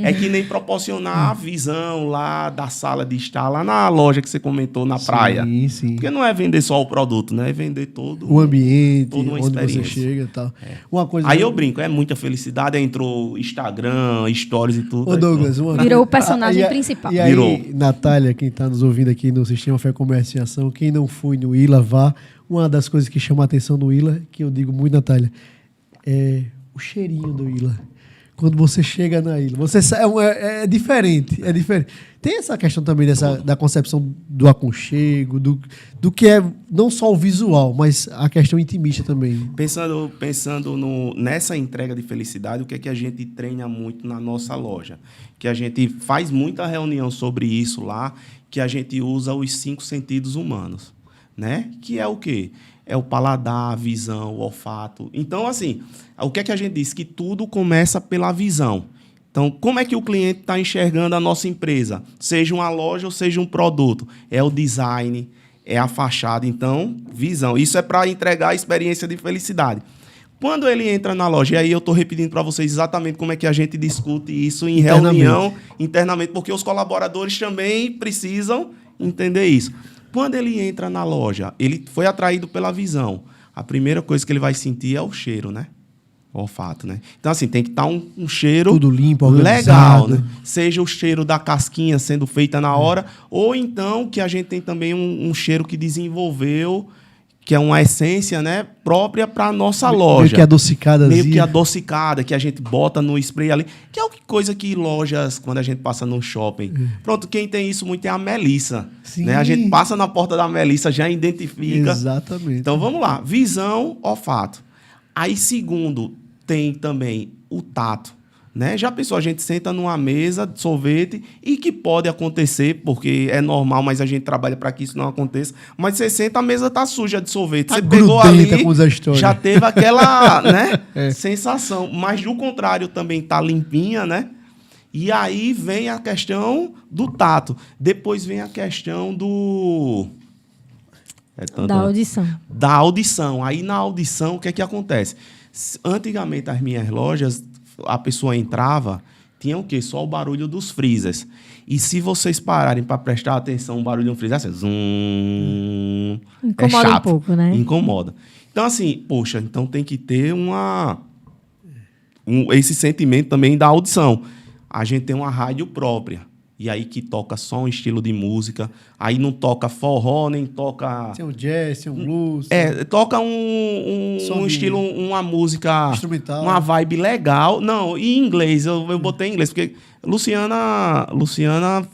[SPEAKER 2] É que nem proporcionar a visão lá da sala de estar, lá na loja que você comentou, na praia.
[SPEAKER 1] Sim.
[SPEAKER 2] Porque não é vender só o produto, né? É vender todo
[SPEAKER 1] o ambiente,
[SPEAKER 2] toda uma
[SPEAKER 1] onde
[SPEAKER 2] experiência.
[SPEAKER 1] você chega e tal.
[SPEAKER 2] É.
[SPEAKER 1] Uma coisa
[SPEAKER 2] Aí eu brinco, é muita felicidade, aí entrou Instagram, stories e tudo.
[SPEAKER 1] Ô Douglas,
[SPEAKER 3] virou o personagem principal.
[SPEAKER 1] E aí,
[SPEAKER 2] Virou.
[SPEAKER 1] Natália, quem está nos ouvindo aqui no Sistema Fé Comércio e Ação, quem não foi no ILA, vá. Uma das coisas que chama a atenção no ILA, que eu digo muito, Natália, é o cheirinho do ILA. Quando você chega na ilha, é diferente, é diferente. Tem essa questão também da concepção do aconchego, do que é não só o visual, mas a questão intimista também.
[SPEAKER 2] Pensando nessa entrega de felicidade, o que é que a gente treina muito na nossa loja? Que a gente faz muita reunião sobre isso lá, que a gente usa os 5 sentidos humanos, né? Que é o quê? É o paladar, a visão, o olfato. Então, assim, o que é que a gente diz? Que tudo começa pela visão. Então, como é que o cliente está enxergando a nossa empresa? Seja uma loja ou seja um produto. É o design, é a fachada. Então, visão. Isso é para entregar a experiência de felicidade. Quando ele entra na loja, e aí eu estou repetindo para vocês exatamente como é que a gente discute isso em reunião, internamente, porque os colaboradores também precisam entender isso. Quando ele entra na loja, ele foi atraído pela visão. A primeira coisa que ele vai sentir é o cheiro, né? O olfato, né? Então, assim, tem que estar um cheiro
[SPEAKER 1] tudo limpo,
[SPEAKER 2] legal, né? Seja o cheiro da casquinha sendo feita na hora, ou então que a gente tem também um cheiro que desenvolveu, que é uma essência, né, própria para a nossa loja.
[SPEAKER 1] Meio que adocicada.
[SPEAKER 2] Meio que adocicada, que a gente bota no spray ali. Que é coisa que lojas, quando a gente passa no shopping... Pronto, quem tem isso muito é a Melissa. Né? A gente passa na porta da Melissa, já identifica.
[SPEAKER 1] Exatamente.
[SPEAKER 2] Então, vamos lá. Visão, olfato. Aí, segundo, tem também o tato. Né? Já pensou, a gente senta numa mesa de sorvete e que pode acontecer, porque é normal, mas a gente trabalha para que isso não aconteça. Mas você senta, a mesa tá suja de sorvete. Você pegou ali, já teve aquela sensação. Mas, do contrário, também tá limpinha, né? E aí vem a questão do tato. Depois vem a questão
[SPEAKER 3] da audição.
[SPEAKER 2] Da audição. Aí, na audição, o que é que acontece? Antigamente, as minhas lojas, a pessoa entrava, tinha o quê? Só o barulho dos freezers. E se vocês pararem para prestar atenção, o barulho de um freezer assim, zoom,
[SPEAKER 3] incomoda chato, um pouco, né?
[SPEAKER 2] Incomoda. Então, assim, poxa, então tem que ter esse sentimento também da audição. A gente tem uma rádio própria. E aí que toca só um estilo de música. Aí não toca forró, nem toca...
[SPEAKER 1] Tem um jazz, tem um blues.
[SPEAKER 2] Toca um estilo, uma música...
[SPEAKER 1] instrumental.
[SPEAKER 2] Uma vibe legal. Não, em inglês. Eu botei em inglês, porque Luciana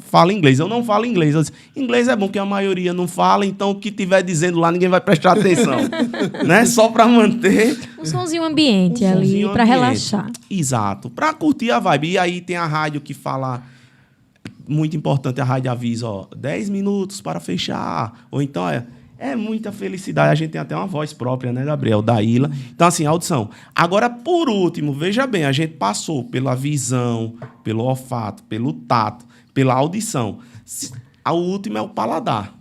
[SPEAKER 2] fala inglês. Eu não falo inglês. Eu disse, inglês é bom, porque a maioria não fala, então o que estiver dizendo lá, ninguém vai prestar atenção. Né? Só para manter...
[SPEAKER 3] Um sonzinho ambiente ali, para relaxar.
[SPEAKER 2] Exato. Para curtir a vibe. E aí tem a rádio que fala... Muito importante, a rádio avisa, 10 minutos para fechar. Ou então, é muita felicidade. A gente tem até uma voz própria, né, Gabriel? Da Ilha. Então, assim, audição. Agora, por último, veja bem, a gente passou pela visão, pelo olfato, pelo tato, pela audição. O último é o paladar,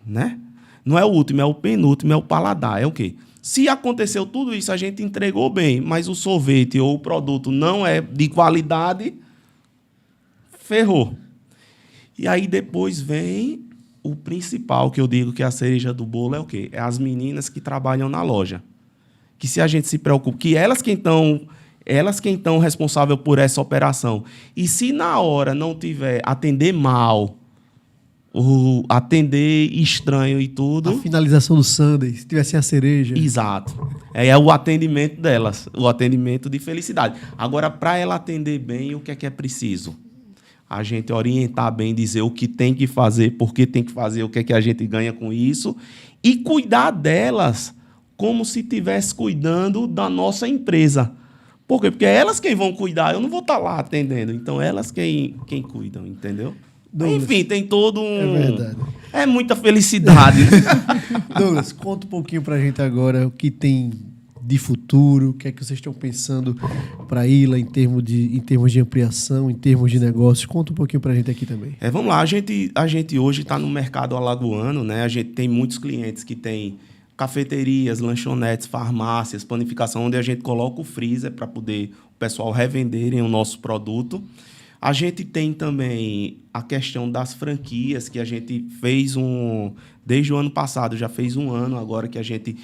[SPEAKER 2] né? Não é o último, é o penúltimo, é o paladar. É o quê? Se aconteceu tudo isso, a gente entregou bem, mas o sorvete ou o produto não é de qualidade, ferrou. E aí depois vem o principal, que eu digo que é a cereja do bolo, é o quê? É as meninas que trabalham na loja. Que se a gente se preocupa, que elas quem estão responsáveis por essa operação. E se na hora não tiver atender mal, atender estranho e tudo...
[SPEAKER 1] A finalização do sundae, se tivesse a cereja.
[SPEAKER 2] Exato. É o atendimento delas, o atendimento de felicidade. Agora, para ela atender bem, o que é preciso? A gente orientar bem, dizer o que tem que fazer, por que tem que fazer, o que é que a gente ganha com isso, e cuidar delas como se estivesse cuidando da nossa empresa. Por quê? Porque é elas quem vão cuidar, eu não vou estar lá atendendo. Então, elas quem cuidam, entendeu? Douglas, enfim, tem todo um...
[SPEAKER 1] É verdade.
[SPEAKER 2] É muita felicidade.
[SPEAKER 1] Douglas, conta um pouquinho pra gente agora o que tem de futuro, o que é que vocês estão pensando para a Ilha em termos de ampliação, em termos de negócios. Conta um pouquinho para a gente aqui também.
[SPEAKER 2] Vamos lá, a gente hoje está no mercado alagoano, né? A gente tem muitos clientes que têm cafeterias, lanchonetes, farmácias, panificação, onde a gente coloca o freezer para poder o pessoal revenderem o nosso produto. A gente tem também a questão das franquias, que a gente fez desde o ano passado, já fez um ano agora que a gente...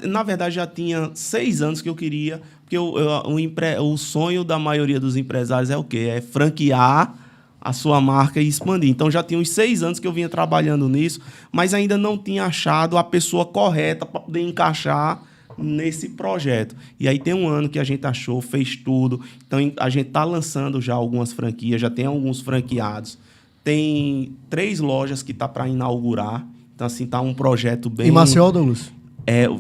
[SPEAKER 2] na verdade, já tinha 6 anos que eu queria, porque o sonho da maioria dos empresários é o quê? É franquear a sua marca e expandir. Então, já tinha uns 6 anos que eu vinha trabalhando nisso, mas ainda não tinha achado a pessoa correta para poder encaixar nesse projeto. E aí tem um ano que a gente achou, fez tudo. Então, a gente está lançando já algumas franquias, já tem alguns franqueados. Tem 3 lojas que está para inaugurar. Então, assim, está um projeto bem...
[SPEAKER 1] Em Maceió, Douglas?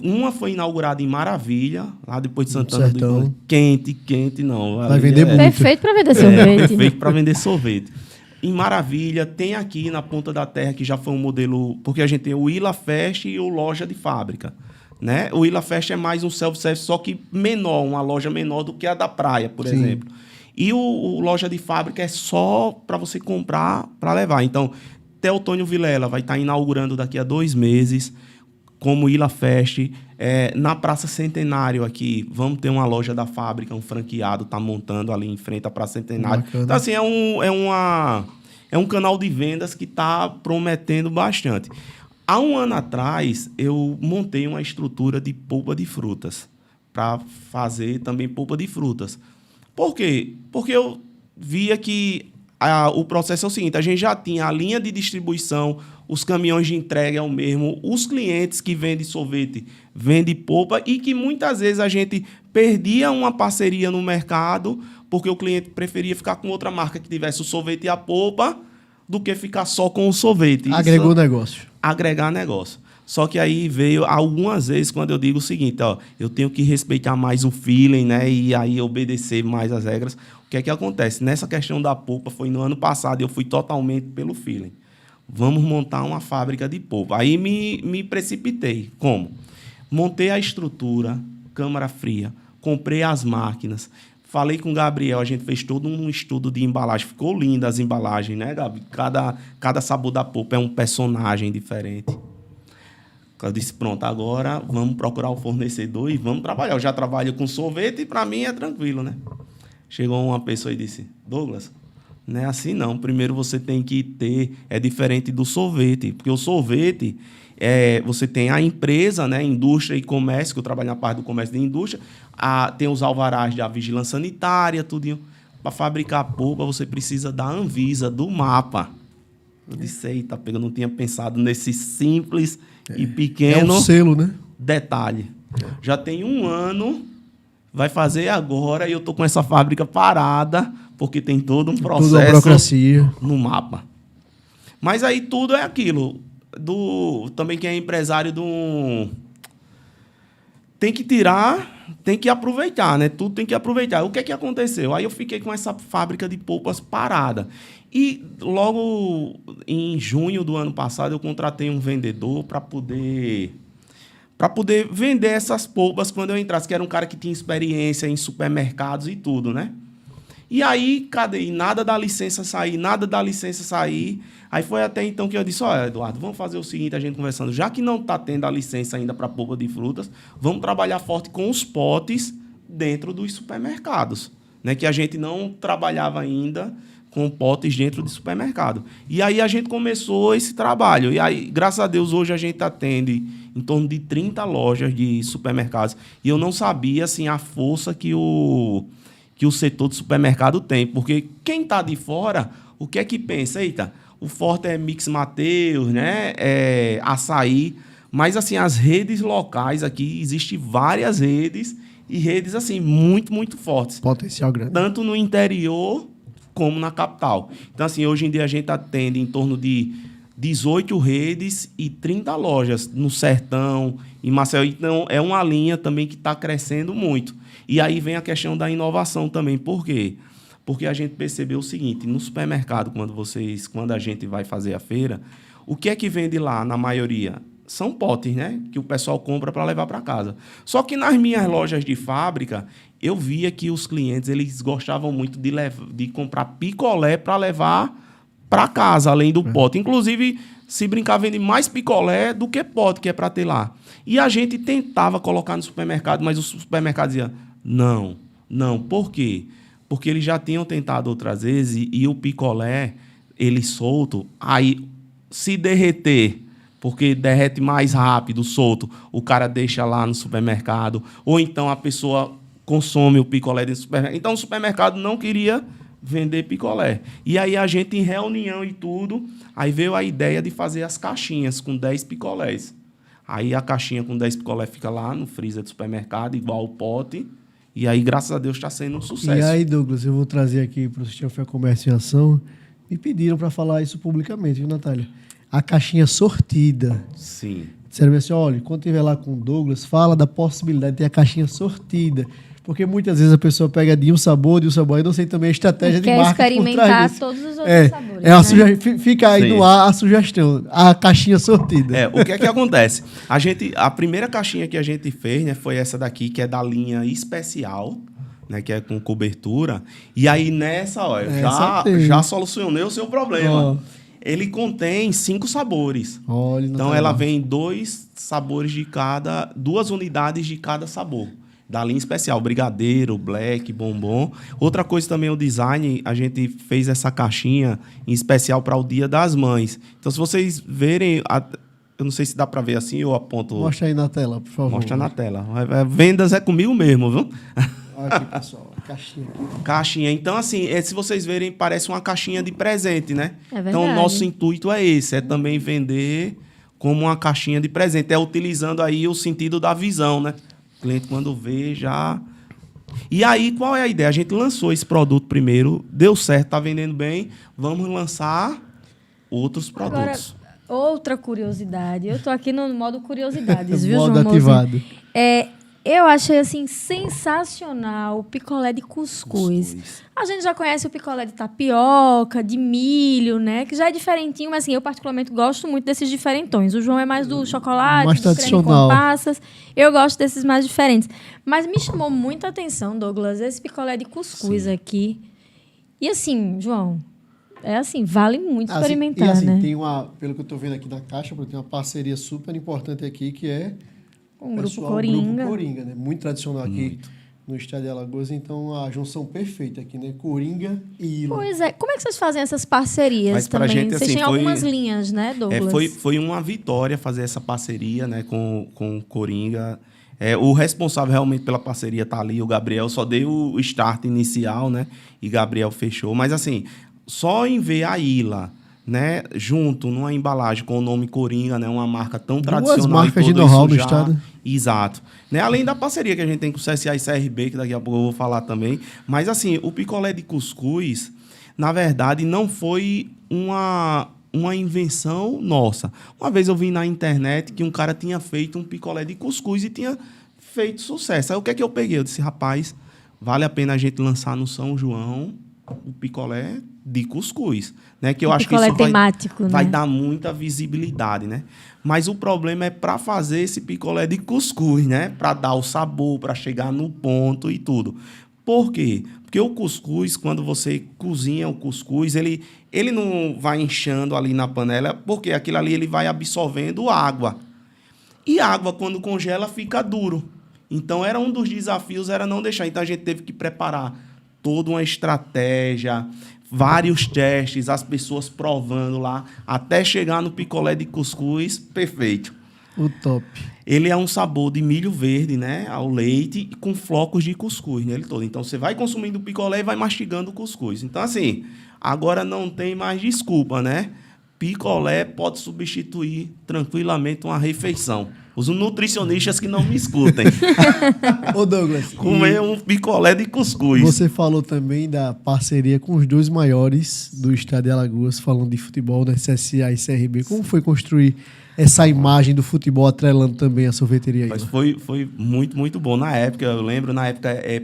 [SPEAKER 2] Uma foi inaugurada em Maravilha, lá depois de Santana do Iguaçu. Quente, não.
[SPEAKER 1] Vai vender muito.
[SPEAKER 3] Perfeito para vender sorvete.
[SPEAKER 2] Perfeito para vender sorvete. Em Maravilha, tem aqui na Ponta da Terra, que já foi um modelo... Porque a gente tem o Ilha Fest e o Loja de Fábrica. Né? O Ilha Fest é mais um self-service, só que menor, uma loja menor do que a da praia, por exemplo. E o Loja de Fábrica é só para você comprar, para levar. Então, Teotônio Vilela vai estar inaugurando daqui a 2 meses... como Ilha Fest, na Praça Centenário aqui, vamos ter uma loja da fábrica, um franqueado está montando ali em frente à Praça Centenário. Bacana. Então, assim, é um canal de vendas que está prometendo bastante. Há um ano atrás, eu montei uma estrutura de polpa de frutas, para fazer também polpa de frutas. Por quê? Porque eu via que o processo é o seguinte, a gente já tinha a linha de distribuição, os caminhões de entrega é o mesmo, os clientes que vendem sorvete vendem polpa e que muitas vezes a gente perdia uma parceria no mercado porque o cliente preferia ficar com outra marca que tivesse o sorvete e a polpa do que ficar só com o sorvete.
[SPEAKER 1] Agregou negócio.
[SPEAKER 2] Agregar negócio. Só que aí veio algumas vezes quando eu digo o seguinte, ó, eu tenho que respeitar mais o feeling, né? E aí obedecer mais as regras. O que é que acontece? Nessa questão da polpa, foi no ano passado, eu fui totalmente pelo feeling. Vamos montar uma fábrica de polpa. Aí me precipitei. Como? Montei a estrutura, câmara fria, comprei as máquinas, falei com o Gabriel, a gente fez todo um estudo de embalagem. Ficou linda as embalagens, né, Gabi? Cada sabor da polpa é um personagem diferente. Eu disse, pronto, agora vamos procurar o fornecedor e vamos trabalhar. Eu já trabalho com sorvete e para mim é tranquilo, né? Chegou uma pessoa e disse, Douglas, não é assim não. Primeiro você tem que ter... É diferente do sorvete, porque o sorvete, você tem a empresa, né, indústria e comércio, que eu trabalho na parte do comércio e da indústria, tem os alvarás da vigilância sanitária, tudinho. Para fabricar polpa, você precisa da Anvisa, do mapa. Eu disse, eita, eu não tinha pensado nesse simples e pequeno
[SPEAKER 1] selo, né?
[SPEAKER 2] detalhe. Já tem 1 ano, vai fazer agora, e eu estou com essa fábrica parada, porque tem todo um processo no mapa. Mas aí tudo é aquilo. Também quem é empresário tem que tirar, tem que aproveitar, né? Tudo tem que aproveitar. O que é que aconteceu? Aí eu fiquei com essa fábrica de polpas parada. E logo em junho do ano passado eu contratei um vendedor para poder vender essas polpas quando eu entrasse, que era um cara que tinha experiência em supermercados e tudo, né? E aí, cadê? Nada da licença sair. Aí foi até então que eu disse, olha, Eduardo, vamos fazer o seguinte, a gente conversando, já que não está tendo a licença ainda para polpa de frutas, vamos trabalhar forte com os potes dentro dos supermercados, né? Que a gente não trabalhava ainda com potes dentro de supermercado. E aí a gente começou esse trabalho. E aí, graças a Deus, hoje a gente atende em torno de 30 lojas de supermercados. E eu não sabia, assim, a força que o setor de supermercado tem. Porque quem está de fora, o que é que pensa? Eita, o forte é Mix Mateus, né? Açaí. Mas, assim, as redes locais aqui, existem várias redes. E redes, assim, muito, muito fortes.
[SPEAKER 1] Potencial grande.
[SPEAKER 2] Tanto no interior como na capital. Então, assim, hoje em dia a gente atende em torno de 18 redes e 30 lojas no Sertão, em Maceió. Então, é uma linha também que está crescendo muito. E aí vem a questão da inovação também. Por quê? Porque a gente percebeu o seguinte, no supermercado, quando a gente vai fazer a feira, o que é que vende lá, na maioria? São potes, né? Que o pessoal compra para levar para casa. Só que nas minhas lojas de fábrica, eu via que os clientes eles gostavam muito de comprar picolé para levar para casa, além do pote. Inclusive, se brincar, vende mais picolé do que pote, que é para ter lá. E a gente tentava colocar no supermercado, mas o supermercado dizia, não. Por quê? Porque eles já tinham tentado outras vezes e o picolé, ele solto, aí se derreter, porque derrete mais rápido, solto, o cara deixa lá no supermercado, ou então a pessoa consome o picolé dentro do supermercado. Então, o supermercado não queria vender picolé. E aí, a gente, em reunião e tudo, aí veio a ideia de fazer as caixinhas com 10 picolés. Aí, a caixinha com 10 picolés fica lá no freezer do supermercado, igual o pote, e aí, graças a Deus, está sendo um sucesso.
[SPEAKER 1] E aí, Douglas, eu vou trazer aqui para o Sistema Fé Comércio em Ação, me pediram para falar isso publicamente, viu, Natália? A caixinha sortida.
[SPEAKER 2] Sim.
[SPEAKER 1] Disseram assim, olha, quando estiver lá com o Douglas, fala da possibilidade de ter a caixinha sortida. Porque muitas vezes a pessoa pega de um sabor, eu não sei também a estratégia de marketing
[SPEAKER 3] experimentar todos os outros sabores. Né?
[SPEAKER 1] Fica aí no ar a sugestão, a caixinha sortida.
[SPEAKER 2] O que é que acontece? A primeira caixinha que a gente fez, né, foi essa daqui, que é da linha especial, né, que é com cobertura. E aí nessa, olha, já solucionei o seu problema. Ele contém 5 sabores.
[SPEAKER 1] Olha,
[SPEAKER 2] então, ela vem 2 sabores de cada... 2 unidades de cada sabor. Da linha especial, brigadeiro, black, bombom. Outra coisa também, o design, a gente fez essa caixinha em especial para o Dia das Mães. Então, se vocês verem... Eu não sei se dá para ver assim, eu aponto...
[SPEAKER 1] Mostra aí na tela, por favor.
[SPEAKER 2] Mostra na tela. Vendas é comigo mesmo, viu?
[SPEAKER 1] Aqui, pessoal.
[SPEAKER 2] Caixinha. Então, assim, se vocês verem, parece uma caixinha de presente, né?
[SPEAKER 3] É verdade.
[SPEAKER 2] Então, o nosso intuito é esse, é também vender como uma caixinha de presente. É utilizando aí o sentido da visão, né? O cliente, quando vê, já... E aí, qual é a ideia? A gente lançou esse produto primeiro, deu certo, tá vendendo bem, vamos lançar outros produtos.
[SPEAKER 3] Agora, outra curiosidade. Eu tô aqui no modo curiosidades, viu,
[SPEAKER 1] modo
[SPEAKER 3] João
[SPEAKER 1] ativado.
[SPEAKER 3] Eu achei, assim, sensacional o picolé de cuscuz. A gente já conhece o picolé de tapioca, de milho, né? Que já é diferentinho, mas assim, eu particularmente gosto muito desses diferentões. O João é mais do chocolate,
[SPEAKER 1] mais
[SPEAKER 3] creme com passas. Eu gosto desses mais diferentes. Mas me chamou muita atenção, Douglas, esse picolé de cuscuz aqui. E assim, João, vale muito experimentar,
[SPEAKER 1] e assim,
[SPEAKER 3] né?
[SPEAKER 1] tem pelo que eu tô vendo aqui na caixa, tem uma parceria super importante aqui, que é
[SPEAKER 3] o Grupo Coringa.
[SPEAKER 1] Grupo Coringa, né? Muito tradicional aqui no estado de Alagoas. Então, a junção perfeita aqui, né? Coringa e Ila.
[SPEAKER 3] Pois é. Como é que vocês fazem essas parcerias?
[SPEAKER 2] Mas
[SPEAKER 3] também?
[SPEAKER 2] Gente,
[SPEAKER 3] vocês
[SPEAKER 2] assim,
[SPEAKER 3] têm algumas linhas, né, Douglas?
[SPEAKER 2] Foi uma vitória fazer essa parceria, né, com o Coringa. O responsável realmente pela parceria tá ali, o Gabriel. Só dei o start inicial, né? E Gabriel fechou. Mas, assim, só em ver a Ila, né, junto numa embalagem com o nome Coringa, né, uma marca tão tradicional.
[SPEAKER 1] Duas marcas de know-how no estado.
[SPEAKER 2] Exato. Né, além da parceria que a gente tem com o CSA e CRB, que daqui a pouco eu vou falar também. Mas, assim, o picolé de cuscuz, na verdade, não foi uma invenção nossa. Uma vez eu vi na internet que um cara tinha feito um picolé de cuscuz e tinha feito sucesso. Aí o que é que eu peguei? Eu disse, rapaz, vale a pena a gente lançar no São João o picolé de cuscuz, né? Que eu acho que isso
[SPEAKER 3] temático,
[SPEAKER 2] vai dar muita visibilidade, né? Mas o problema é para fazer esse picolé de cuscuz, né? Para dar o sabor, para chegar no ponto e tudo. Por quê? Porque o cuscuz, quando você cozinha o cuscuz, ele não vai inchando ali na panela, porque aquilo ali ele vai absorvendo água. E água, quando congela, fica duro. Então, era um dos desafios, era não deixar. Então, a gente teve que preparar toda uma estratégia, vários testes, as pessoas provando lá, até chegar no picolé de cuscuz perfeito.
[SPEAKER 1] O top.
[SPEAKER 2] Ele é um sabor de milho verde, né, ao leite, com flocos de cuscuz nele todo. Então, você vai consumindo o picolé e vai mastigando o cuscuz. Então, assim, agora não tem mais desculpa, né? Picolé pode substituir tranquilamente uma refeição. Os nutricionistas que não me escutem.
[SPEAKER 1] Ô, Douglas.
[SPEAKER 2] Comer um picolé de cuscuz.
[SPEAKER 1] Você falou também da parceria com os dois maiores do estado de Alagoas, falando de futebol, da CSA e CRB. Como foi construir essa imagem do futebol atrelando também a sorveteria aí?
[SPEAKER 2] Mas foi muito, muito bom. Na época, eu lembro,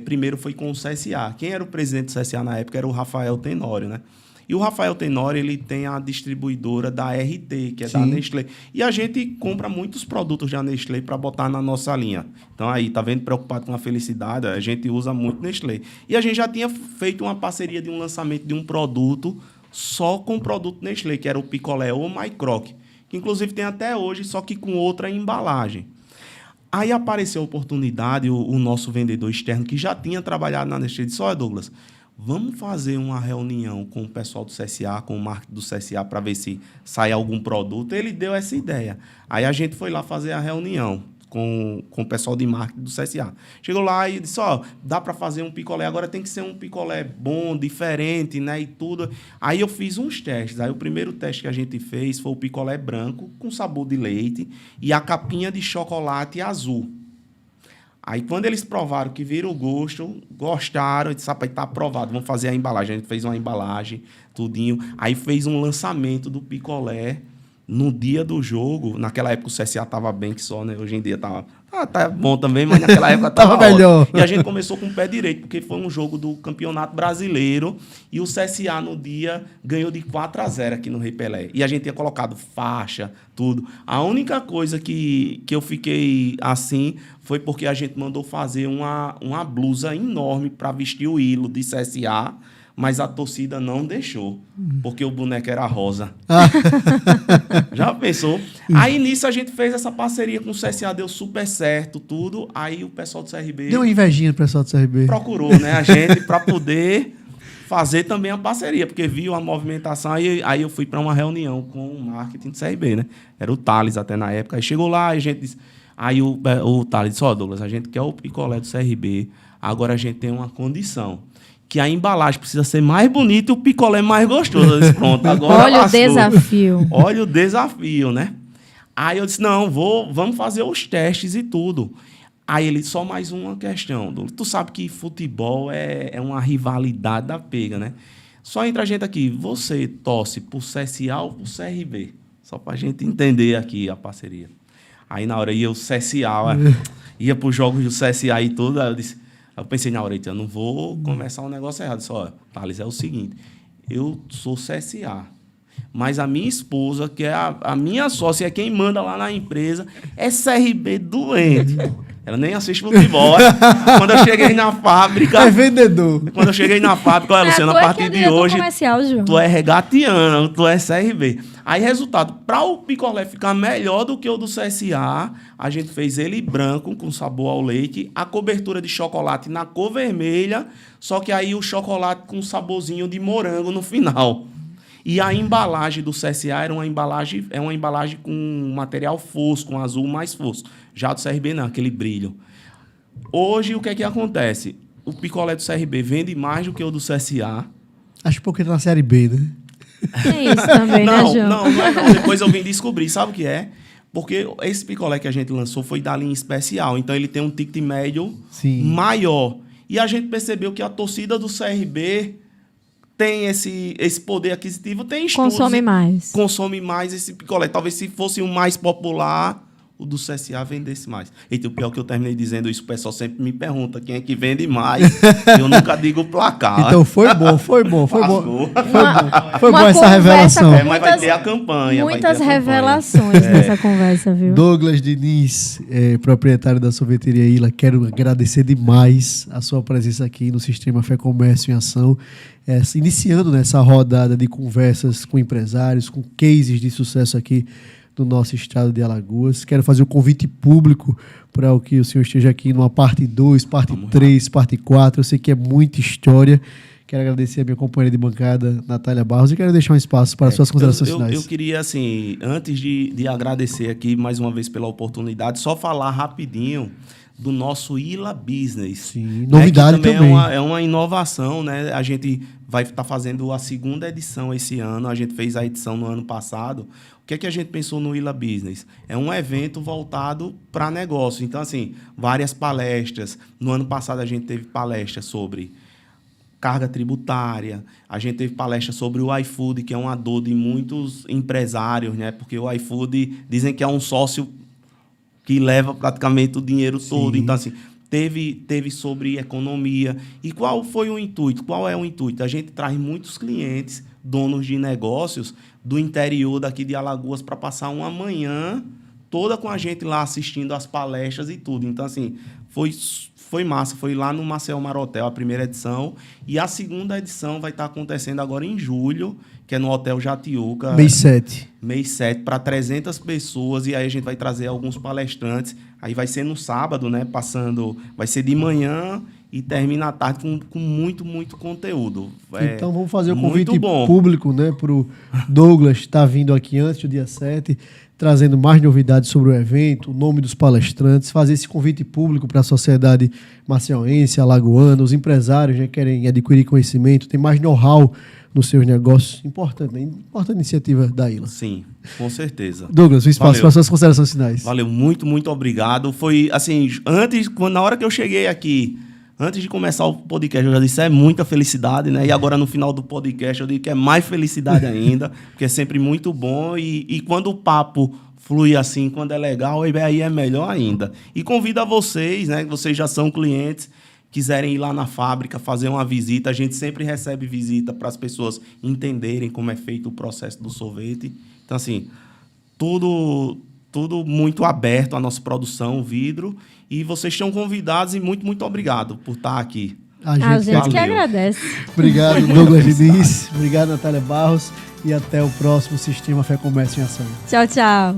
[SPEAKER 2] primeiro foi com o CSA. Quem era o presidente do CSA na época era o Rafael Tenório, né? E o Rafael Tenório, ele tem a distribuidora da RT, que é da Nestlé. E a gente compra muitos produtos da Nestlé para botar na nossa linha. Então, aí, tá vendo? Preocupado com a felicidade, a gente usa muito Nestlé. E a gente já tinha feito uma parceria de um lançamento de um produto só com o produto Nestlé, que era o picolé ou Mycroc, que inclusive tem até hoje, só que com outra embalagem. Aí apareceu a oportunidade, o nosso vendedor externo, que já tinha trabalhado na Nestlé, disse, olha, Douglas, vamos fazer uma reunião com o pessoal do CSA, com o marketing do CSA, para ver se sai algum produto. Ele deu essa ideia. Aí a gente foi lá fazer a reunião com o pessoal de marketing do CSA. Chegou lá e disse, dá para fazer um picolé, agora tem que ser um picolé bom, diferente, né, e tudo. Aí eu fiz uns testes. Aí o primeiro teste que a gente fez foi o picolé branco, com sabor de leite, e a capinha de chocolate azul. Aí, quando eles provaram que viram o gosto, gostaram, disse, rapaz, tá aprovado, vamos fazer a embalagem. A gente fez uma embalagem, tudinho. Aí, fez um lançamento do picolé no dia do jogo. Naquela época, o CSA tava bem que só, né? Hoje em dia tá bom também, mas naquela época tava
[SPEAKER 1] melhor.
[SPEAKER 2] E a gente começou com o pé direito, porque foi um jogo do Campeonato Brasileiro e o CSA, no dia, ganhou de 4-0 aqui no Rei Pelé. E a gente tinha colocado faixa, tudo. A única coisa que eu fiquei assim foi porque a gente mandou fazer uma blusa enorme para vestir o hilo de CSA, mas a torcida não deixou, porque o boneco era rosa. Já pensou? Aí, nisso, a gente fez essa parceria com o CSA, deu super certo, tudo. Aí, o pessoal do CRB...
[SPEAKER 1] Deu uma invejinha pro pessoal do CRB.
[SPEAKER 2] Procurou, né, a gente para poder fazer também a parceria, porque viu a movimentação. Aí eu fui para uma reunião com o marketing do CRB, né? Era o Thales até na época. Aí chegou lá e a gente disse... Aí o Thales disse, Douglas, a gente quer o picolé do CRB, agora a gente tem uma condição, que a embalagem precisa ser mais bonita e o picolé mais gostoso. Eu disse, pronto, agora
[SPEAKER 3] olha o desafio.
[SPEAKER 2] Olha o desafio, né? Aí eu disse, não, vamos fazer os testes e tudo. Aí ele, só mais uma questão. Tu sabe que futebol é uma rivalidade da pega, né? Só entre a gente aqui, você torce pro CSA ou pro CRB? Só pra gente entender aqui a parceria. Aí na hora ia o CSA, ia pros jogos do CSA e tudo, aí eu pensei na hora, eu não vou começar um negócio errado. Só, Thales, é o seguinte, eu sou CSA, mas a minha esposa, que é a minha sócia, é quem manda lá na empresa, é CRB doente. Ela nem assiste futebol. Quando eu cheguei na fábrica...
[SPEAKER 1] É vendedor.
[SPEAKER 2] Quando eu cheguei na fábrica, olha, Luciano, a partir de hoje, tu é regatiano, tu é CRB. Aí, resultado, para o picolé ficar melhor do que o do CSA, a gente fez ele branco, com sabor ao leite, a cobertura de chocolate na cor vermelha, só que aí o chocolate com saborzinho de morango no final. E a embalagem do CSA é uma embalagem com material fosco, um azul mais fosco. Já do CRB não, aquele brilho. Hoje, o que é que acontece? O picolé do CRB vende mais do que o do CSA.
[SPEAKER 1] Acho porque tá na Série B, né?
[SPEAKER 3] É isso também, né, João?
[SPEAKER 2] Não. Depois eu vim descobrir. Sabe o que é? Porque esse picolé que a gente lançou foi da linha especial. Então, ele tem um ticket médio maior. E a gente percebeu que a torcida do CRB... tem esse poder aquisitivo, tem estudos. Consome mais esse picolé. Talvez se fosse um mais popular, o do CSA vendesse mais. E o pior que eu terminei dizendo isso, o pessoal sempre me pergunta quem é que vende mais. Eu nunca digo o placar.
[SPEAKER 1] Então foi bom. Foi bom essa revelação.
[SPEAKER 2] Mas vai ter a campanha.
[SPEAKER 3] Muitas revelações nessa conversa, viu?
[SPEAKER 1] Douglas Diniz, proprietário da sorveteria Ilha, quero agradecer demais a sua presença aqui no Sistema Fé Comércio em Ação. Iniciando nessa rodada de conversas com empresários, com cases de sucesso aqui do nosso estado de Alagoas. Quero fazer um convite público para que o senhor esteja aqui numa parte 2, parte 3, parte 4. Eu sei que é muita história. Quero agradecer a minha companheira de bancada, Natália Barros, e quero deixar um espaço para suas considerações finais.
[SPEAKER 2] Eu queria, assim, antes de agradecer aqui mais uma vez pela oportunidade, só falar rapidinho do nosso Ilha Business.
[SPEAKER 1] Sim, novidade também.
[SPEAKER 2] É uma inovação, né? A gente vai estar fazendo a segunda edição esse ano. A gente fez a edição no ano passado. O que é que a gente pensou no Ilha Business? É um evento voltado para negócio. Então, assim, várias palestras. No ano passado, a gente teve palestra sobre carga tributária. A gente teve palestra sobre o iFood, que é uma dor de muitos empresários, né? Porque o iFood dizem que é um sócio que leva praticamente o dinheiro todo. Então, assim, teve sobre economia. E qual foi o intuito? Qual é o intuito? A gente traz muitos clientes, donos de negócios, do interior daqui de Alagoas para passar uma manhã toda com a gente lá assistindo as palestras e tudo. Então, assim, foi massa. Foi lá no Marcel Marotel, a primeira edição. E a segunda edição vai estar acontecendo agora em julho, que é no Hotel Jatiuca.
[SPEAKER 1] Mês 7.
[SPEAKER 2] Mês 7, para 300 pessoas. E aí a gente vai trazer alguns palestrantes. Aí vai ser no sábado, né? Vai ser de manhã e termina à tarde com muito, muito conteúdo.
[SPEAKER 1] Então vamos fazer o convite público, né? Para o Douglas estar vindo aqui antes do dia 7, trazendo mais novidades sobre o evento, o nome dos palestrantes, fazer esse convite público para a sociedade maceiense, alagoana, os empresários, né, querem adquirir conhecimento, tem mais know-how nos seus negócios. Importante, né? Importante iniciativa da Ilha.
[SPEAKER 2] Sim, com certeza.
[SPEAKER 1] Douglas, o espaço para suas considerações finais.
[SPEAKER 2] Valeu, muito, muito obrigado. Foi assim, na hora que eu cheguei aqui, antes de começar o podcast, eu já disse, é muita felicidade, né? E agora, no final do podcast, eu digo que é mais felicidade ainda, porque é sempre muito bom. E quando o papo flui assim, quando é legal, aí é melhor ainda. E convido a vocês, né? Vocês já são clientes, quiserem ir lá na fábrica, fazer uma visita. A gente sempre recebe visita para as pessoas entenderem como é feito o processo do sorvete. Então, assim, tudo muito aberto, a nossa produção, o vidro. E vocês estão convidados e muito, muito obrigado por estar aqui.
[SPEAKER 3] A gente que agradece.
[SPEAKER 1] Obrigado, Douglas Diniz. Obrigado, Natália Barros. E até o próximo Sistema Fé Comércio em Ação.
[SPEAKER 3] Tchau, tchau.